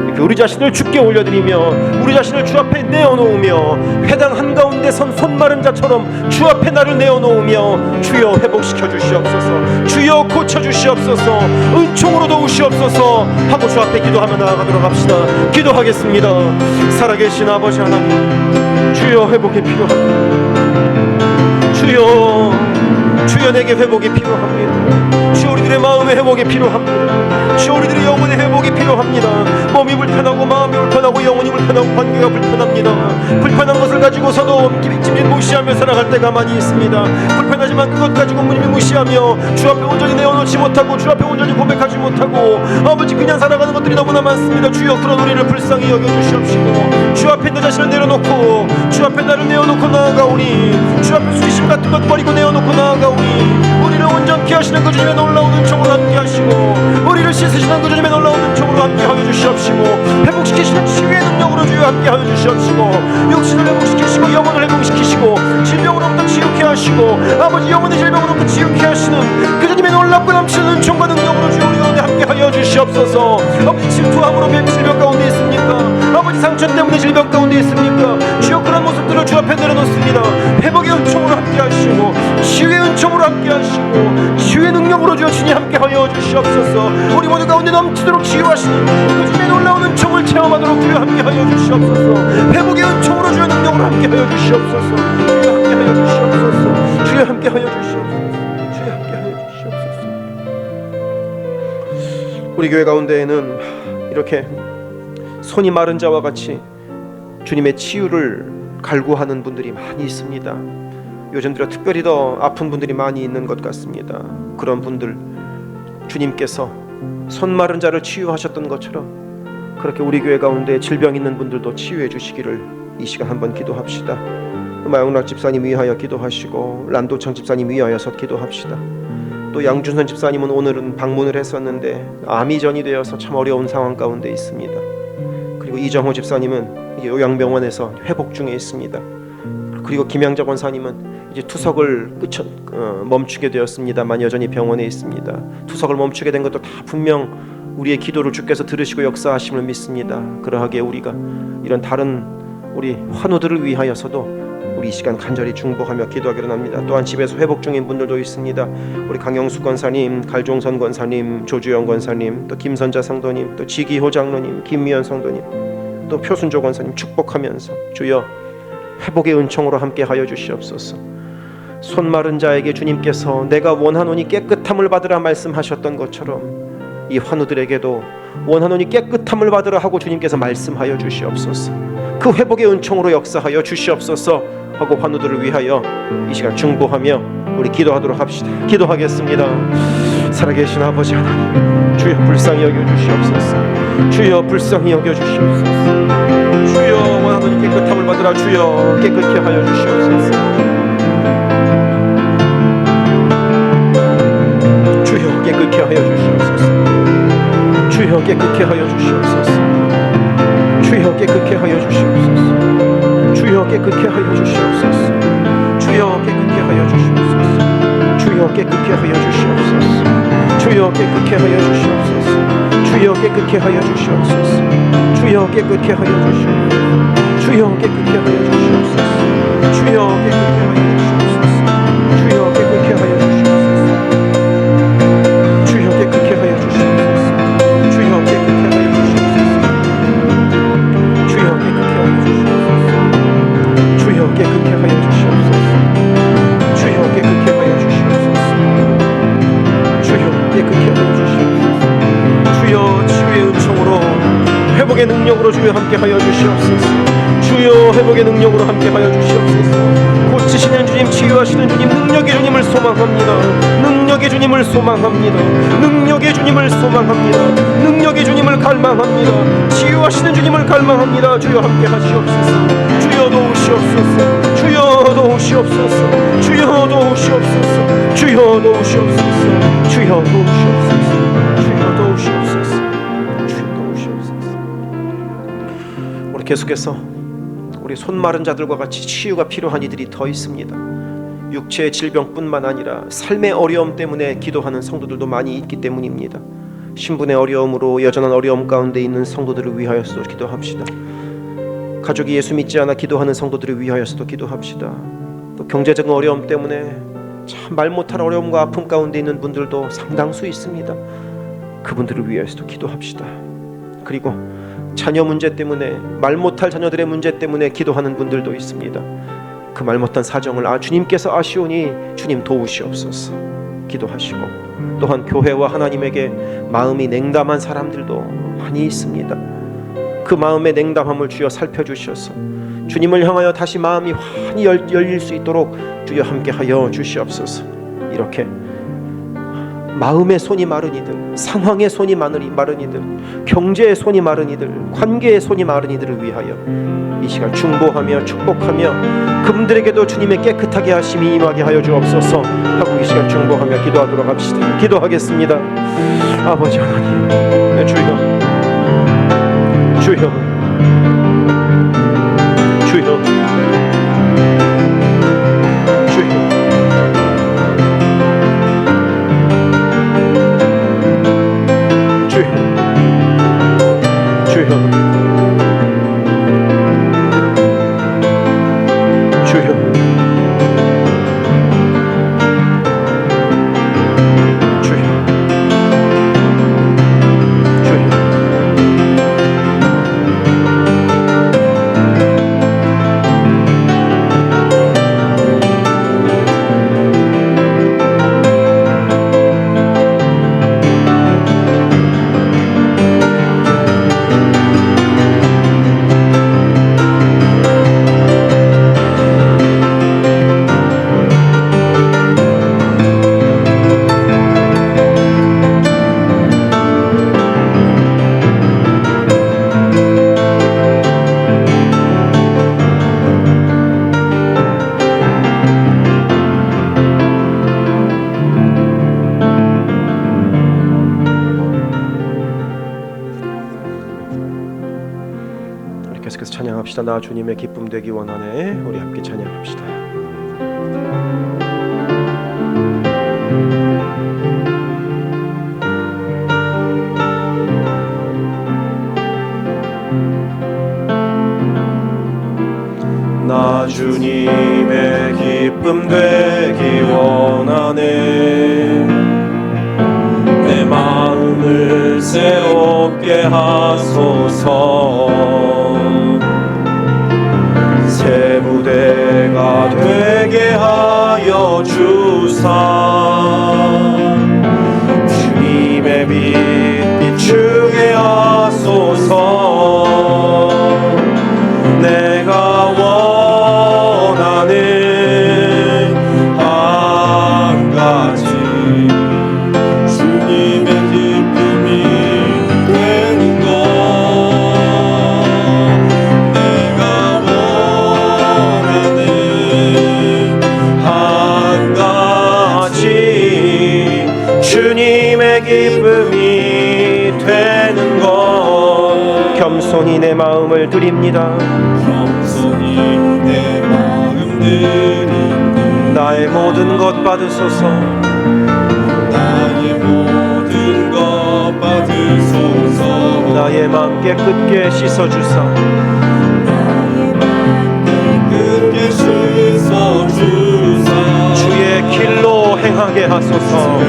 이렇게 우리 자신을 주께 올려드리며, 우리 자신을 주 앞에 내어놓으며, 회당 한가운데 선 손마른 자처럼 주 앞에 나를 내어놓으며, 주여 회복시켜 주시옵소서, 주여 고쳐 주시옵소서, 은총으로 도우시옵소서 하고 주 앞에 기도하며 나아가도록 합시다. 기도하겠습니다. 살아계신 아버지 하나님, 주여 회복이 필요합니다. 주여 내게 회복이 필요합니다. 주여 우리들의 마음의 회복이 필요합니다. 주여 우리들의 영혼의 회복이 필요합니다. 몸이 불편하고 마음이 불편하고 영혼이 불편하고 관계가 불편합니다. 불편한 것을 가지고서도 찜찜 무시하며 살아갈 때가 많이 있습니다. 불편하지만 그것 가지고 무시하며 주 앞에 온전히 내어놓지 못하고 주 앞에 온전히 고백하지 못하고 아버지 그냥 살아가는 것들이 너무나 많습니다. 주여 그런 우리를 불쌍히 여겨주시옵시고, 주 앞에 내 자신을 내려놓고 주 앞에 나를 내어놓고 나아가오니, 주 앞에 수치심 같은 것 버리고 내어놓고 나아가오니, 우리를 온전케 하시는 그 주님의 놀라운 은총으로 함께 하시고, 우리를 씻으시는 그 주님의 놀라운 은총으로 함께 하여 주시옵시고, 회복시키시는 치유의 능력으로 주여 함께 하여 주시옵시고, 육신을 회복시키시고 영혼을 회복시키시고 질병으로부터 치유케 하시고, 아버지 영혼의 질병으로부터 치유케 하시는 그 주님의 놀랍고 넘치는 은총과 능력으로 주여 우리 가운데 함께 하여 주시옵소서. 아버지 질투함으로 질병 가운데 있습니까? 아버지 상처 때문에 질병 가운데 있습니까? 주여 그런 모습들을 주 앞에 내려놓습니다. 회복의 은총으로 함께 하시고, 치유의 은총으로 함께 하시고, 치유의 능력으로 주여 주님 함께 하여 주시옵소서. 우리 모두 가운데 넘치도록 치유하시는 그 주님의 놀라운 은총을 체험하도록 주여 함께 하여 주시옵소서. 회복의 은총으로 주여 능력으로 함께 하여 주시옵소서. 주여 함께 하여 주시옵소서. 주여 함께 하여 주시옵소서. 주여 함께 하여 주시옵소서. 우리 교회 가운데에는 이렇게 손이 마른 자와 같이 주님의 치유를 갈구하는 분들이 많이 있습니다. 요즘 들어 특별히 더 아픈 분들이 많이 있는 것 같습니다. 그런 분들, 주님께서 손 마른 자를 치유하셨던 것처럼 그렇게 우리 교회 가운데 질병 있는 분들도 치유해 주시기를 이 시간 한번 기도합시다. 마영락 집사님 위하여 기도하시고, 란도창 집사님 위하여서 기도합시다. 또 양준선 집사님은 오늘은 방문을 했었는데 암이 전이 되어서 참 어려운 상황 가운데 있습니다. 그리고 이정호 집사님은 요양병원에서 회복 중에 있습니다. 그리고 김양자 권사님은 이제 투석을 멈추게 되었습니다만 여전히 병원에 있습니다. 투석을 멈추게 된 것도 다 분명 우리의 기도를 주께서 들으시고 역사하심을 믿습니다. 그러하게 우리가 이런 다른 우리 환우들을 위하여서도 우리 이 시간 간절히 중보하며 기도하기로 합니다. 또한 집에서 회복 중인 분들도 있습니다. 우리 강영수 권사님, 갈종선 권사님, 조주영 권사님, 또 김선자 성도님, 또 지기호 장로님, 김미연 성도님, 또 표순조 권사님 축복하면서 주여 회복의 은총으로 함께 하여 주시옵소서. 손 마른 자에게 주님께서 내가 원하노니 깨끗함을 받으라 말씀하셨던 것처럼 이 환우들에게도 원하노니 깨끗함을 받으라 하고 주님께서 말씀하여 주시옵소서. 그 회복의 은총으로 역사하여 주시옵소서 하고 환우들을 위하여 이 시간 중보하며 우리 기도하도록 합시다. 기도하겠습니다. 살아계신 아버지 하나님, 주여 불쌍히 여겨주시옵소서. 주여 불쌍히 여겨주시옵소서. 주여 원하노니 깨끗함을 받으라. 주여 깨끗게 하여 주시옵소서. 주여 깨끗게 하여 주시옵소서. 주여 깨끗게 하여 주시옵소서. 주여 깨끗게 하여 주시옵소서. 주여 깨끗게 하여 주시옵소서. 주여 깨끗게 하여 주시옵소서. 주여 깨끗게 하여 주시옵소서. 주여 깨끗게 하여 주시옵소서. 주여 깨끗게 하여 주시옵소서. 주여 깨끗게 하여 주시옵소서. 주여 깨끗게 하여 주시옵소서. 주여 깨끗게 하여 주시옵소서. 주여 깨끗게 하여 주시옵소서. 주여 깨끗게 하여 주시옵소서. 주여 깨끗게 하여 주시옵소서. 주여 깨끗게 하여 주시옵소서. 주여 깨끗게 하여 주시옵소서. 주여 깨끗게 하여 주시옵소서. 주여 깨끗게 하여 주시옵소서. 주여 치유의 은총으로 회복의 회복의 능력으로 주여 함께하여 주시옵소서. 주여 회복의 능력으로 함께하여 주시옵소서. 고치시는 주님, 치유하시는 주님, 능력의 주님을 소망합니다. 능력의 주님을 소망합니다. 능력의 주님을 소망합니다. 능력의 주님을 갈망합니다. 치유하시는 주님을 갈망합니다. 주여 함께하시옵소서. 주여 도우시옵소서. 주여 도우시옵소서. 주여 도우시옵소서. 주여 도우시옵소서. 주여 도우시옵소서. 주여 도우시옵소서. 주여 도우시옵소서. 우리 계속해서 우리 손 마른 자들과 같이 치유가 필요한 이들이 더 있습니다. 육체의 질병뿐만 아니라 삶의 어려움 때문에 기도하는 성도들도 많이 있기 때문입니다. 신분의 어려움으로 여전한 어려움 가운데 있는 성도들을 위하여서도 기도합시다. 가족이 예수 믿지 않아 기도하는 성도들을 위하여서도 기도합시다. 또 경제적인 어려움 때문에 참 말 못할 어려움과 아픔 가운데 있는 분들도 상당수 있습니다. 그분들을 위하여서도 기도합시다. 그리고 자녀 문제 때문에, 말 못할 자녀들의 문제 때문에 기도하는 분들도 있습니다. 그 말 못한 사정을 주님께서 아시오니 주님 도우시옵소서 기도하시고, 또한 교회와 하나님에게 마음이 냉담한 사람들도 많이 있습니다. 그 마음의 냉담함을 주여 살펴주셔서 주님을 향하여 다시 마음이 환히 열릴 수 있도록 주여 함께하여 주시옵소서. 이렇게 마음의 손이 마른 이들, 상황의 손이 마른 이들, 경제의 손이 마른 이들, 관계의 손이 마른 이들을 위하여 이 시간 중보하며 축복하며 그분들에게도 주님의 깨끗하게 하심이 임하게 하여 주옵소서 하고 이 시간 중보하며 기도하도록 합시다. 기도하겠습니다. 아버지 하나님, 주여 주여 주여 계속해서 찬양합시다. 나 주님의 기쁨 되기 원하네. 우리 함께 찬양합시다. 나 주님의 기쁨 되기 원하네. 내 마음을 새롭게 하소서. 새 부대가 되게 하여 주사. 주님의 빛 비추게 하소서. 내가 원하는 한 가지 주님의 기쁨이 되는 것. 내가 원하는 한 가지 주님의 기쁨이 되는 것. 겸손히 내 마음을 드립니다. 겸손히 내 마음 드립니다. 나의 모든 것 받으소서. 나의 모든 것 받으소서. 나의 맘 깨끗게 씻어주사. 나의 맘 깨끗게 씻어주사. 주의 길로 행하게 하소서.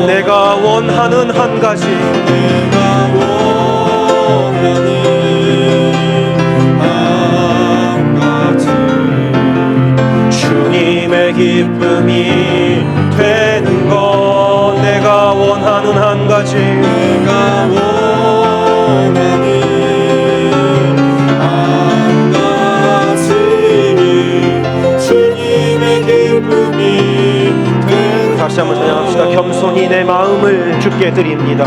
내가 원하는 한 가지. 내가 원하는 한 가지 주님의 기쁨이 되는 것. 내가 원하는 한 가지. 주님께 드립니다.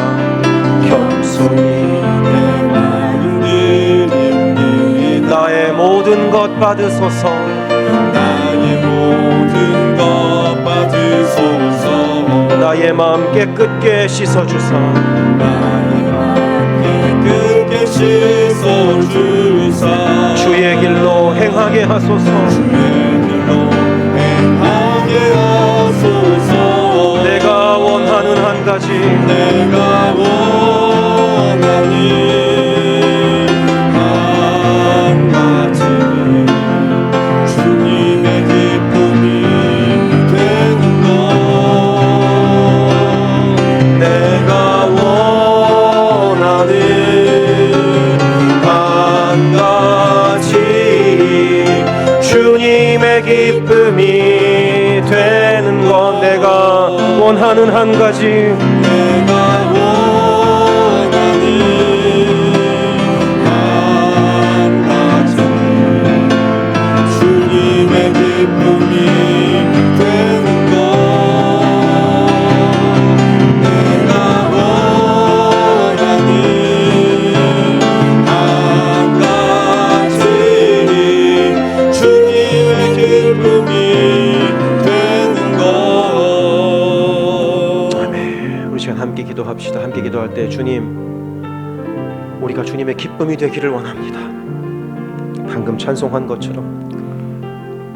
겸손히 내 마음 드립니다. 나의 모든 것 받으소서. 나의 모든 것 받으소서. 나의 마음 깨끗게 씻어주사. 나의 마음 깨끗게 씻어주사. 주의 길로 행하게 하소서. 주의 길로 행하게 하소서. 내가 원하는 한 가지, 내가 원하는 한 가지, 주님의 기쁨이 되는 것. 내가 원하는 한 가지, 주님의 기쁨이 되는 것. 내가 원하는 한 가지, 내가 원하는 한 가지, 주님의 기쁨이 되는 것. 내가 원하는 한 가지, 주님의 기쁨이 되는 것. 우리 시간 함께 기도합시다. 함께 기도할 때 주님, 우리가 주님의 기쁨이 되기를 원합니다. 방금 찬송한 것처럼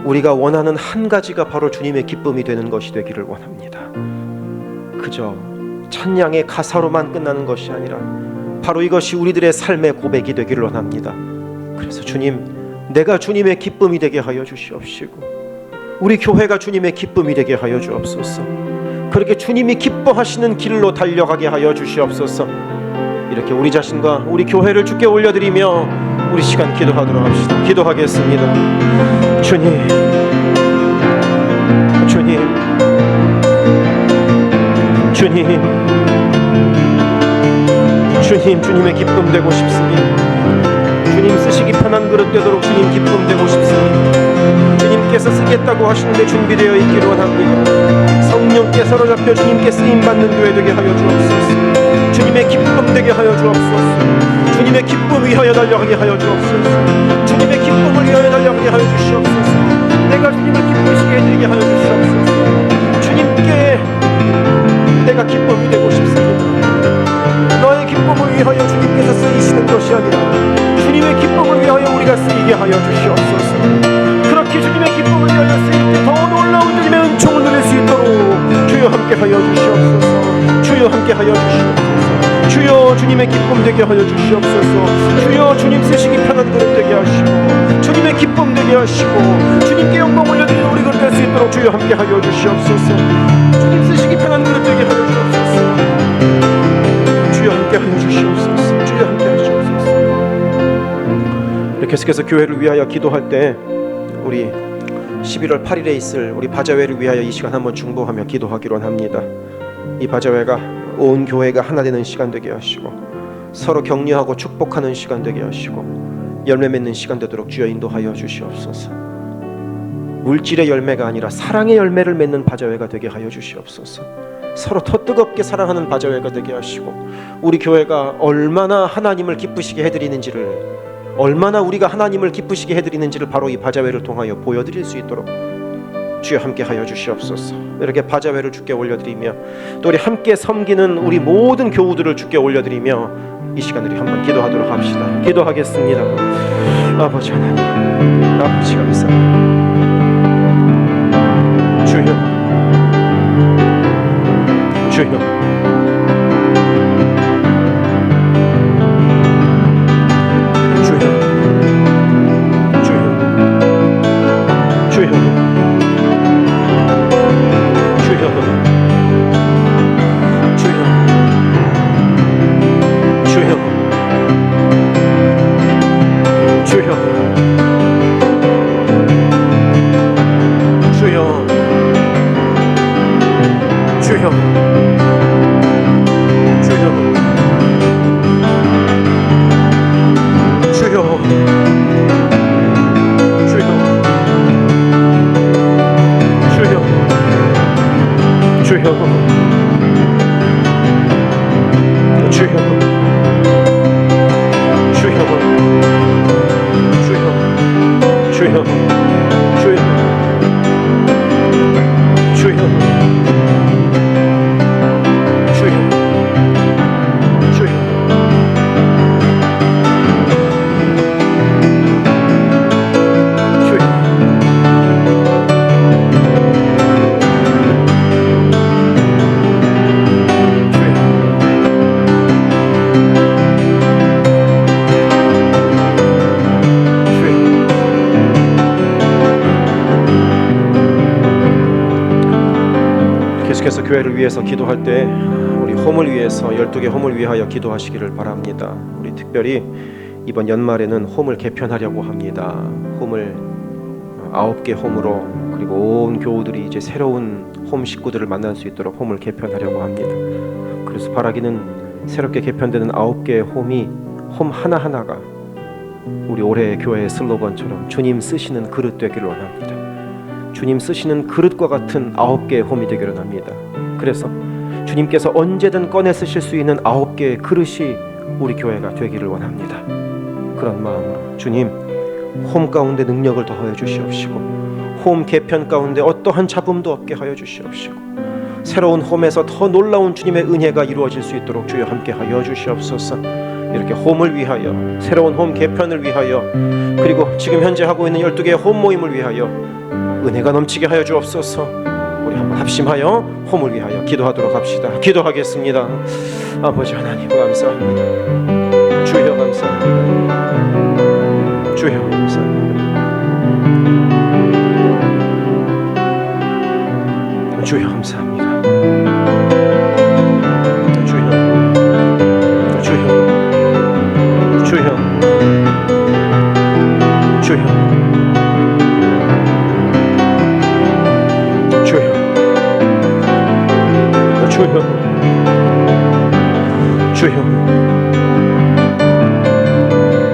우리가 원하는 한 가지가 바로 주님의 기쁨이 되는 것이 되기를 원합니다. 그저 찬양의 가사로만 끝나는 것이 아니라 바로 이것이 우리들의 삶의 고백이 되기를 원합니다. 그래서 주님, 내가 주님의 기쁨이 되게 하여 주시옵시고 우리 교회가 주님의 기쁨이 되게 하여 주옵소서. 그렇게 주님이 기뻐하시는 길로 달려가게 하여 주시옵소서. 이렇게 우리 자신과 우리 교회를 주께 올려드리며 우리 시간 기도하도록 합시다. 기도하겠습니다. 주님, 주님, 주님, 주님, 주님의 기쁨 되고 싶습니다. 주님 쓰시기 편한 그릇 되도록 주님 기쁨 되고 싶습니다. 주님께서 쓰겠다고 하시는데 준비되어 있기를 원합니다. 성령께 사로잡혀 주님께 쓰임받는 교회 되게 하여 주옵소서. 주님의 기쁨 되게 하여 주옵소서. 주님의 기쁨 위하여 달려가게 하여 주옵소서. 주님의 기쁨을 위하여 달려가게 하여 주시옵소서. 내가 주님을 기쁘시게 해드리게 하여 주시옵소서. 주님께 내가 기쁨이 되고 싶습니다. 너의 기쁨을 위하여 주님께서 쓰이시는 것이 아니라 주님의 기쁨을 위하여 우리가 쓰이게 하여 주시옵소서. 그렇게 주님의 기쁨을 위하여 쓰일 때 더 놀라운 주님의 은총을 누릴 수 있도록 주여 함께 하여 주시옵소서. 주여 함께 하여 주시옵소서. 주여 주님의 기쁨 되게 하여 주시옵소서. 주여 주님 쓰시기 편한 그릇 되게 하시고 주님의 기쁨 되게 하시고 주님께 영광 올려드리는 우리 그릇 될 수 있도록 주여 함께 하여 주시옵소서. 주님 쓰시기 편한 그릇 되게 하여 주옵소서. 주여 함께 하여 주시옵소서. 주여 함께 하시옵소서. 이렇게 계속해서 교회를 위하여 기도할 때 우리 11월 8일에 있을 우리 바자회를 위하여 이 시간 한번 중보하며 기도하기로 합니다. 이 바자회가 온 교회가 하나 되는 시간 되게 하시고 서로 격려하고 축복하는 시간 되게 하시고 열매 맺는 시간 되도록 주여 인도하여 주시옵소서. 물질의 열매가 아니라 사랑의 열매를 맺는 바자회가 되게 하여 주시옵소서. 서로 더 뜨겁게 사랑하는 바자회가 되게 하시고 우리 교회가 얼마나 하나님을 기쁘시게 해드리는지를, 얼마나 우리가 하나님을 기쁘시게 해드리는지를 바로 이 바자회를 통하여 보여드릴 수 있도록 주여 함께 하여 주시옵소서. 이렇게 바자회를 주께 올려드리며 또 우리 함께 섬기는 우리 모든 교우들을 주께 올려드리며 이 시간 우리 한번 기도하도록 합시다. 기도하겠습니다. 아버지 하나님, 아버지 감사합니다. 주여, 주여, 주여, 교회를 위해서 기도할 때 우리 홈을 위해서 12개 홈을 위하여 기도하시기를 바랍니다. 우리 특별히 이번 연말에는 홈을 개편하려고 합니다. 홈을 9개 홈으로, 그리고 온 교우들이 이제 새로운 홈 식구들을 만날 수 있도록 홈을 개편하려고 합니다. 그래서 바라기는 새롭게 개편되는 9개의 홈이 홈 하나하나가 우리 올해 교회의 슬로건처럼 주님 쓰시는 그릇 되기를 원합니다. 주님 쓰시는 그릇과 같은 9개의 홈이 되기를 합니다. 그래서 주님께서 언제든 꺼내 쓰실 수 있는 9개의 그릇이 우리 교회가 되기를 원합니다. 그런 마음으로 주님, 홈 가운데 능력을 더하여 주시옵시고, 홈 개편 가운데 어떠한 잡음도 없게 하여 주시옵시고, 새로운 홈에서 더 놀라운 주님의 은혜가 이루어질 수 있도록 주여 함께 하여 주시옵소서. 이렇게 홈을 위하여, 새로운 홈 개편을 위하여, 그리고 지금 현재 하고 있는 12개의 홈 모임을 위하여 은혜가 넘치게 하여 주옵소서. 우리 한번 합심하여 홈을 위하여 기도하도록 합시다. 기도하겠습니다. 아버지 하나님 감사합니다. 주여 감사합니다. 주여 감사합니다. 주여 감사합니다. 주여 주여 주여 주여 주여 주여 주여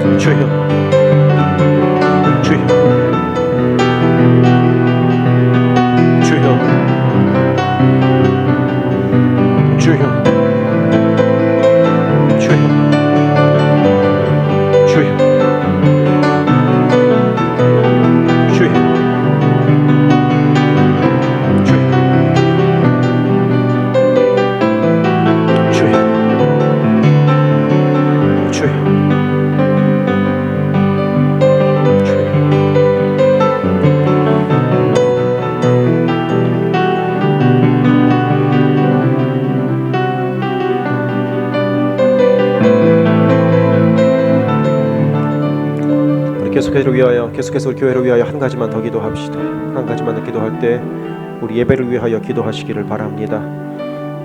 주여 주여 주여 계속해서 교회를 위하여 한 가지만 더 기도합시다. 한 가지만 더 기도할 때 우리 예배를 위하여 기도하시기를 바랍니다.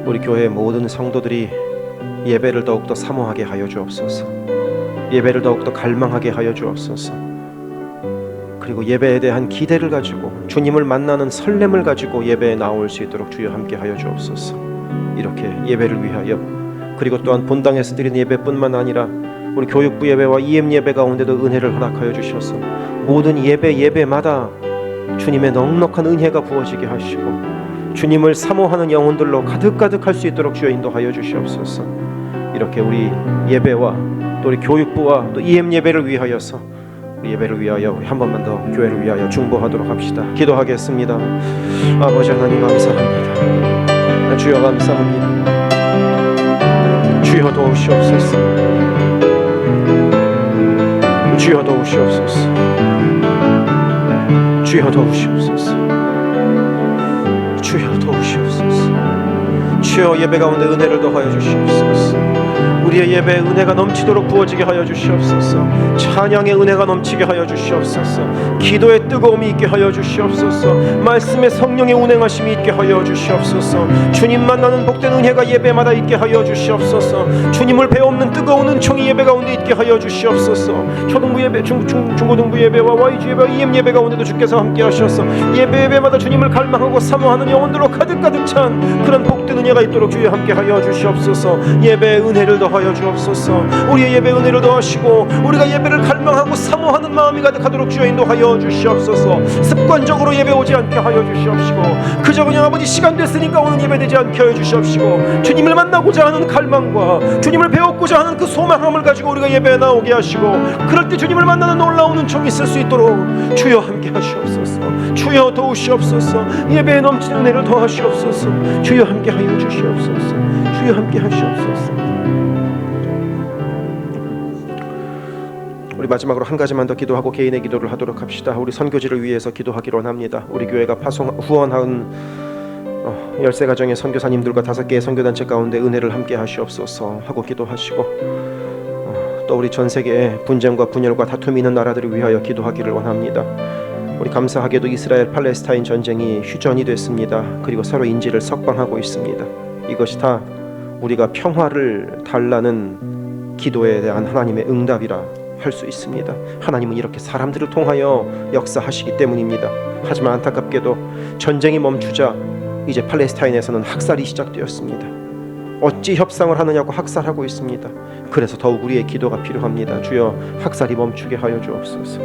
우리 교회의 모든 성도들이 예배를 더욱더 사모하게 하여 주옵소서. 예배를 더욱더 갈망하게 하여 주옵소서. 그리고 예배에 대한 기대를 가지고, 주님을 만나는 설렘을 가지고 예배에 나올 수 있도록 주여 함께 하여 주옵소서. 이렇게 예배를 위하여, 그리고 또한 본당에서 드리는 예배뿐만 아니라 우리 교육부 예배와 EM 예배 가운데도 은혜를 허락하여 주셔서 모든 예배마다 주님의 넉넉한 은혜가 부어지게 하시고 주님을 사모하는 영혼들로 가득가득 할 수 있도록 주여 인도하여 주시옵소서. 이렇게 우리 예배와 또 우리 교육부와 또 EM 예배를 위하여서, 우리 예배를 위하여 우리 한 번만 더 교회를 위하여 중보하도록 합시다. 기도하겠습니다. 아버지 하나님 감사합니다. 주여 감사합니다. 주여 도우시옵소서. 주여 도우시옵소서. 주여 도우시옵소서. 주여 도우시옵소서. 주여 예배 가운데 은혜를 더하여 주시옵소서. 우리의 예배에 은혜가 넘치도록 부어지게 하여 주시옵소서. 찬양의 은혜가 넘치게 하여 주시옵소서. 기도의 뜨거움이 있게 하여 주시옵소서. 말씀의 성령의 운행하심이 있게 하여 주시옵소서. 주님 만나는 복된 은혜가 예배마다 있게 하여 주시옵소서. 주님을 배우는 뜨거운 은총이 예배 가운데 있게 하여 주시옵소서. 초등부 예배, 중고등부 예배와 YG 예배와 EM 예배 가운데도 주께서 함께 하셔서 예배마다 주님을 갈망하고 사모하는 영혼들로 가득가득 찬 그런 복된 은혜가 있도록 주여 함께 하여 주시옵소서. 예배의 은혜를 더하여 주옵소서. 우리의 예배 은혜를 더하시고 우리가 예배를 갈망하고 사모하는 마음이 가득하도록 주여 인도하여 주시옵소서. 습관적으로 예배 오지 않게 하여 주시옵시고, 그저 그냥 아버지 시간 됐으니까 오는 예배 되지 않게 하여 주시옵시고, 주님을 만나고자 하는 갈망과 주님을 배웠고자 하는 그 소망함을 가지고 우리가 예배에 나오게 하시고, 그럴 때 주님을 만나는 놀라운 은총이 있을 수 있도록 주여 함께 하시옵소서. 주여 도우시옵소서. 예배에 넘치는 은혜를 더하시옵소서. 주여 함께 하여 주시옵소서. 주여 함께 하시옵소서. 우리 마지막으로 한 가지만 더 기도하고 개인의 기도를 하도록 합시다. 우리 선교지를 위해서 기도하기로 합니다. 우리 교회가 후원한 13가정의 선교사님들과 5개의 선교단체 가운데 은혜를 함께 하시옵소서 하고 기도하시고, 또 우리 전 세계의 분쟁과 분열과 다툼이 있는 나라들을 위하여 기도하기를 원합니다. 우리 감사하게도 이스라엘 팔레스타인 전쟁이 휴전이 됐습니다. 그리고 서로 인지를 석방하고 있습니다. 이것이 다 우리가 평화를 달라는 기도에 대한 하나님의 응답이라 할 수 있습니다. 하나님은 이렇게 사람들을 통하여 역사하시기 때문입니다. 하지만 안타깝게도 전쟁이 멈추자 이제 팔레스타인에서는 학살이 시작되었습니다. 어찌 협상을 하느냐고 학살하고 있습니다. 그래서 더욱 우리의 기도가 필요합니다. 주여 학살이 멈추게 하여 주옵소서.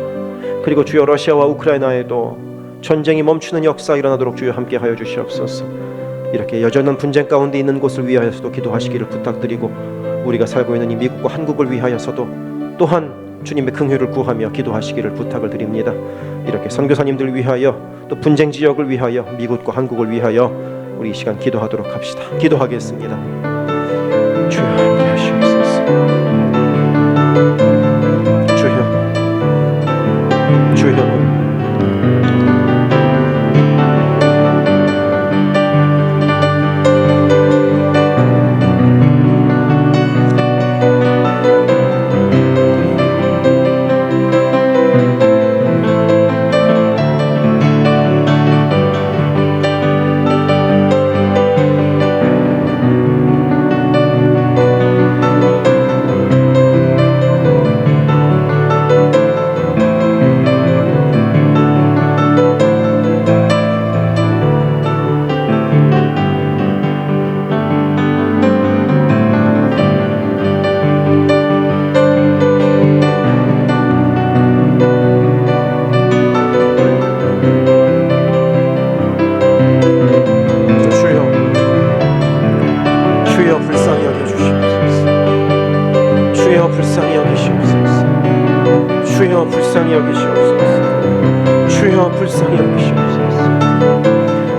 그리고 주여 러시아와 우크라이나에도 전쟁이 멈추는 역사 일어나도록 주여 함께 하여 주시옵소서. 이렇게 여전한 분쟁 가운데 있는 곳을 위하여서도 기도하시기를 부탁드리고, 우리가 살고 있는 이 미국과 한국을 위하여서도 또한 주님의 긍휼을 구하며 기도하시기를 부탁을 드립니다. 이렇게 선교사님들 위하여, 또 분쟁 지역을 위하여, 미국과 한국을 위하여 우리 이 시간 기도하도록 합시다. 기도하겠습니다. 주여 함께 하시옵소서. 주여 불쌍히 여기시옵소서. 주여 불쌍히 여기시옵소서.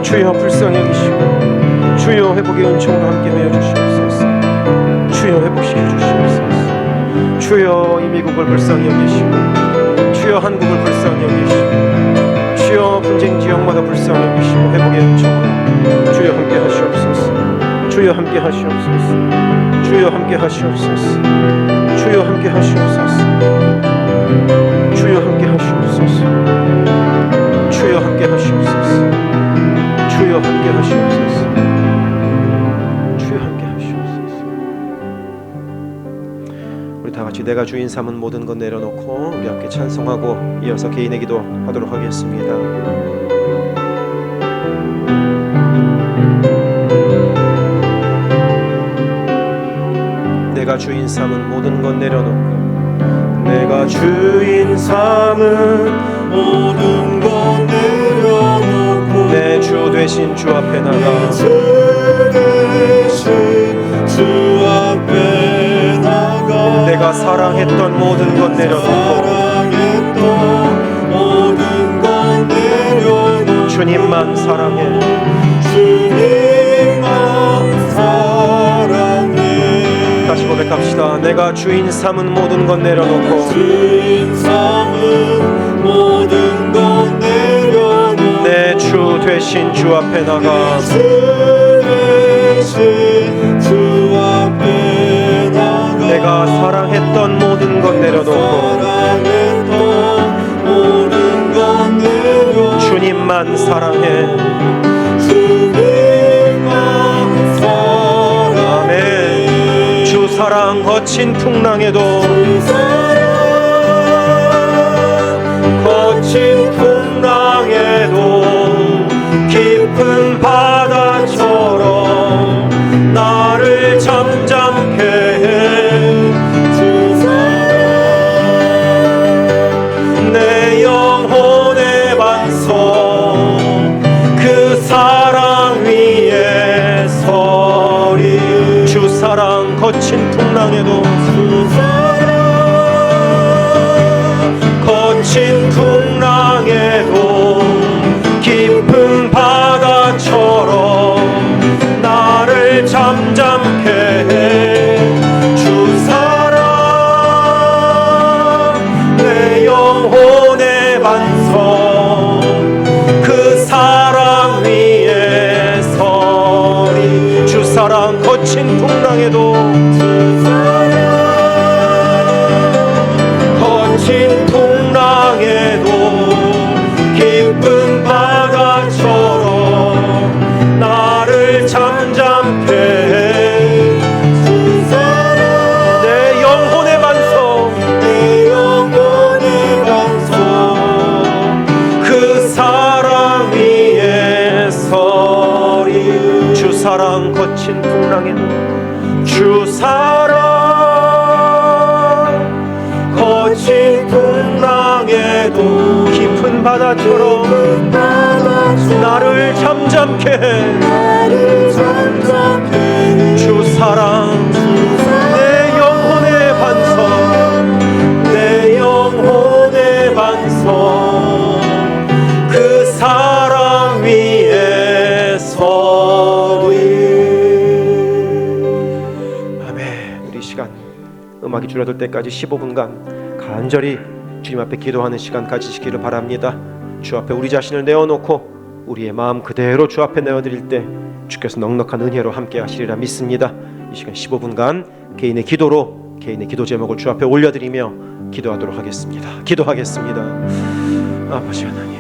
주여 불쌍히 여기시고, 주여 회복의 은총으로 함께하여 주시옵소서. 주여 회복시켜 주시옵소서. 주여 이 미국을 불쌍히 여기시고, 주여 한국을 불쌍히 여기시고, 주여 분쟁 지역마다 불쌍히 여기시고, 회복의 은총으로 주여 함께 하시옵소서. 주여 함께 하시옵소서. 주여 함께 하시옵소서. 주여 함께 하시옵소서. 주여 함께 하시옵소서. 주여 함께 하시옵소서. 주여 함께 하시옵소서. 주여 함께 하시옵소서. 우리 다 같이 내가 주인 삼은 모든 것 내려놓고 우리 함께 찬송하고 이어서 개인의 기도 하도록 하겠습니다. 내가 주인 삼은 모든 것 내려놓고, 내가 주인 삼은 모든 것 내려놓고 내 주 되신 주 앞에 나가, 주 대신 주 앞에 나가 내가 사랑했던 모든 것 내려놓고 사랑했던 모든 것 내려놓고 주님만 사랑해. 주님만 사랑해. 다시 고백합시다. 내가 주인 삼은 모든 것 내려놓고 주인 삼은 모든 것 내려놓고 내 주 되신 주 앞에 나가, 주 대신 주 앞에 나가 내가 사랑했던 모든 것 내려놓고 사랑했던 모든 것 내려놓고 주님만 사랑해. 주님만 사랑해. 아멘. 주 사랑 거친 풍랑에도, 거친 풍랑에도 깊은 바다처럼 나를 잠잠케 해. 주 사랑 내 영혼의 반석 그 사랑 위에 서리. 주 사랑 거친 풍랑에도, 주 사랑 거친 풍랑에도 깊은 바다처럼 깊은 바다처럼 나를 잠잠케 해. 주 사랑 내 영혼의 반석, 내 영혼의 반석, 그 사랑 위에 서리. 아멘. 우리 시간 음악이 줄어들 때까지 15분간 간절히 주님 앞에 기도하는 시간 가지시기를 바랍니다. 주 앞에 우리 자신을 내어놓고 우리의 마음 그대로 주 앞에 내어드릴 때 주께서 넉넉한 은혜로 함께 하시리라 믿습니다. 이 시간 15분간 개인의 기도로 개인의 기도 제목을 주 앞에 올려드리며 기도하도록 하겠습니다. 기도하겠습니다. 아버지 하나님,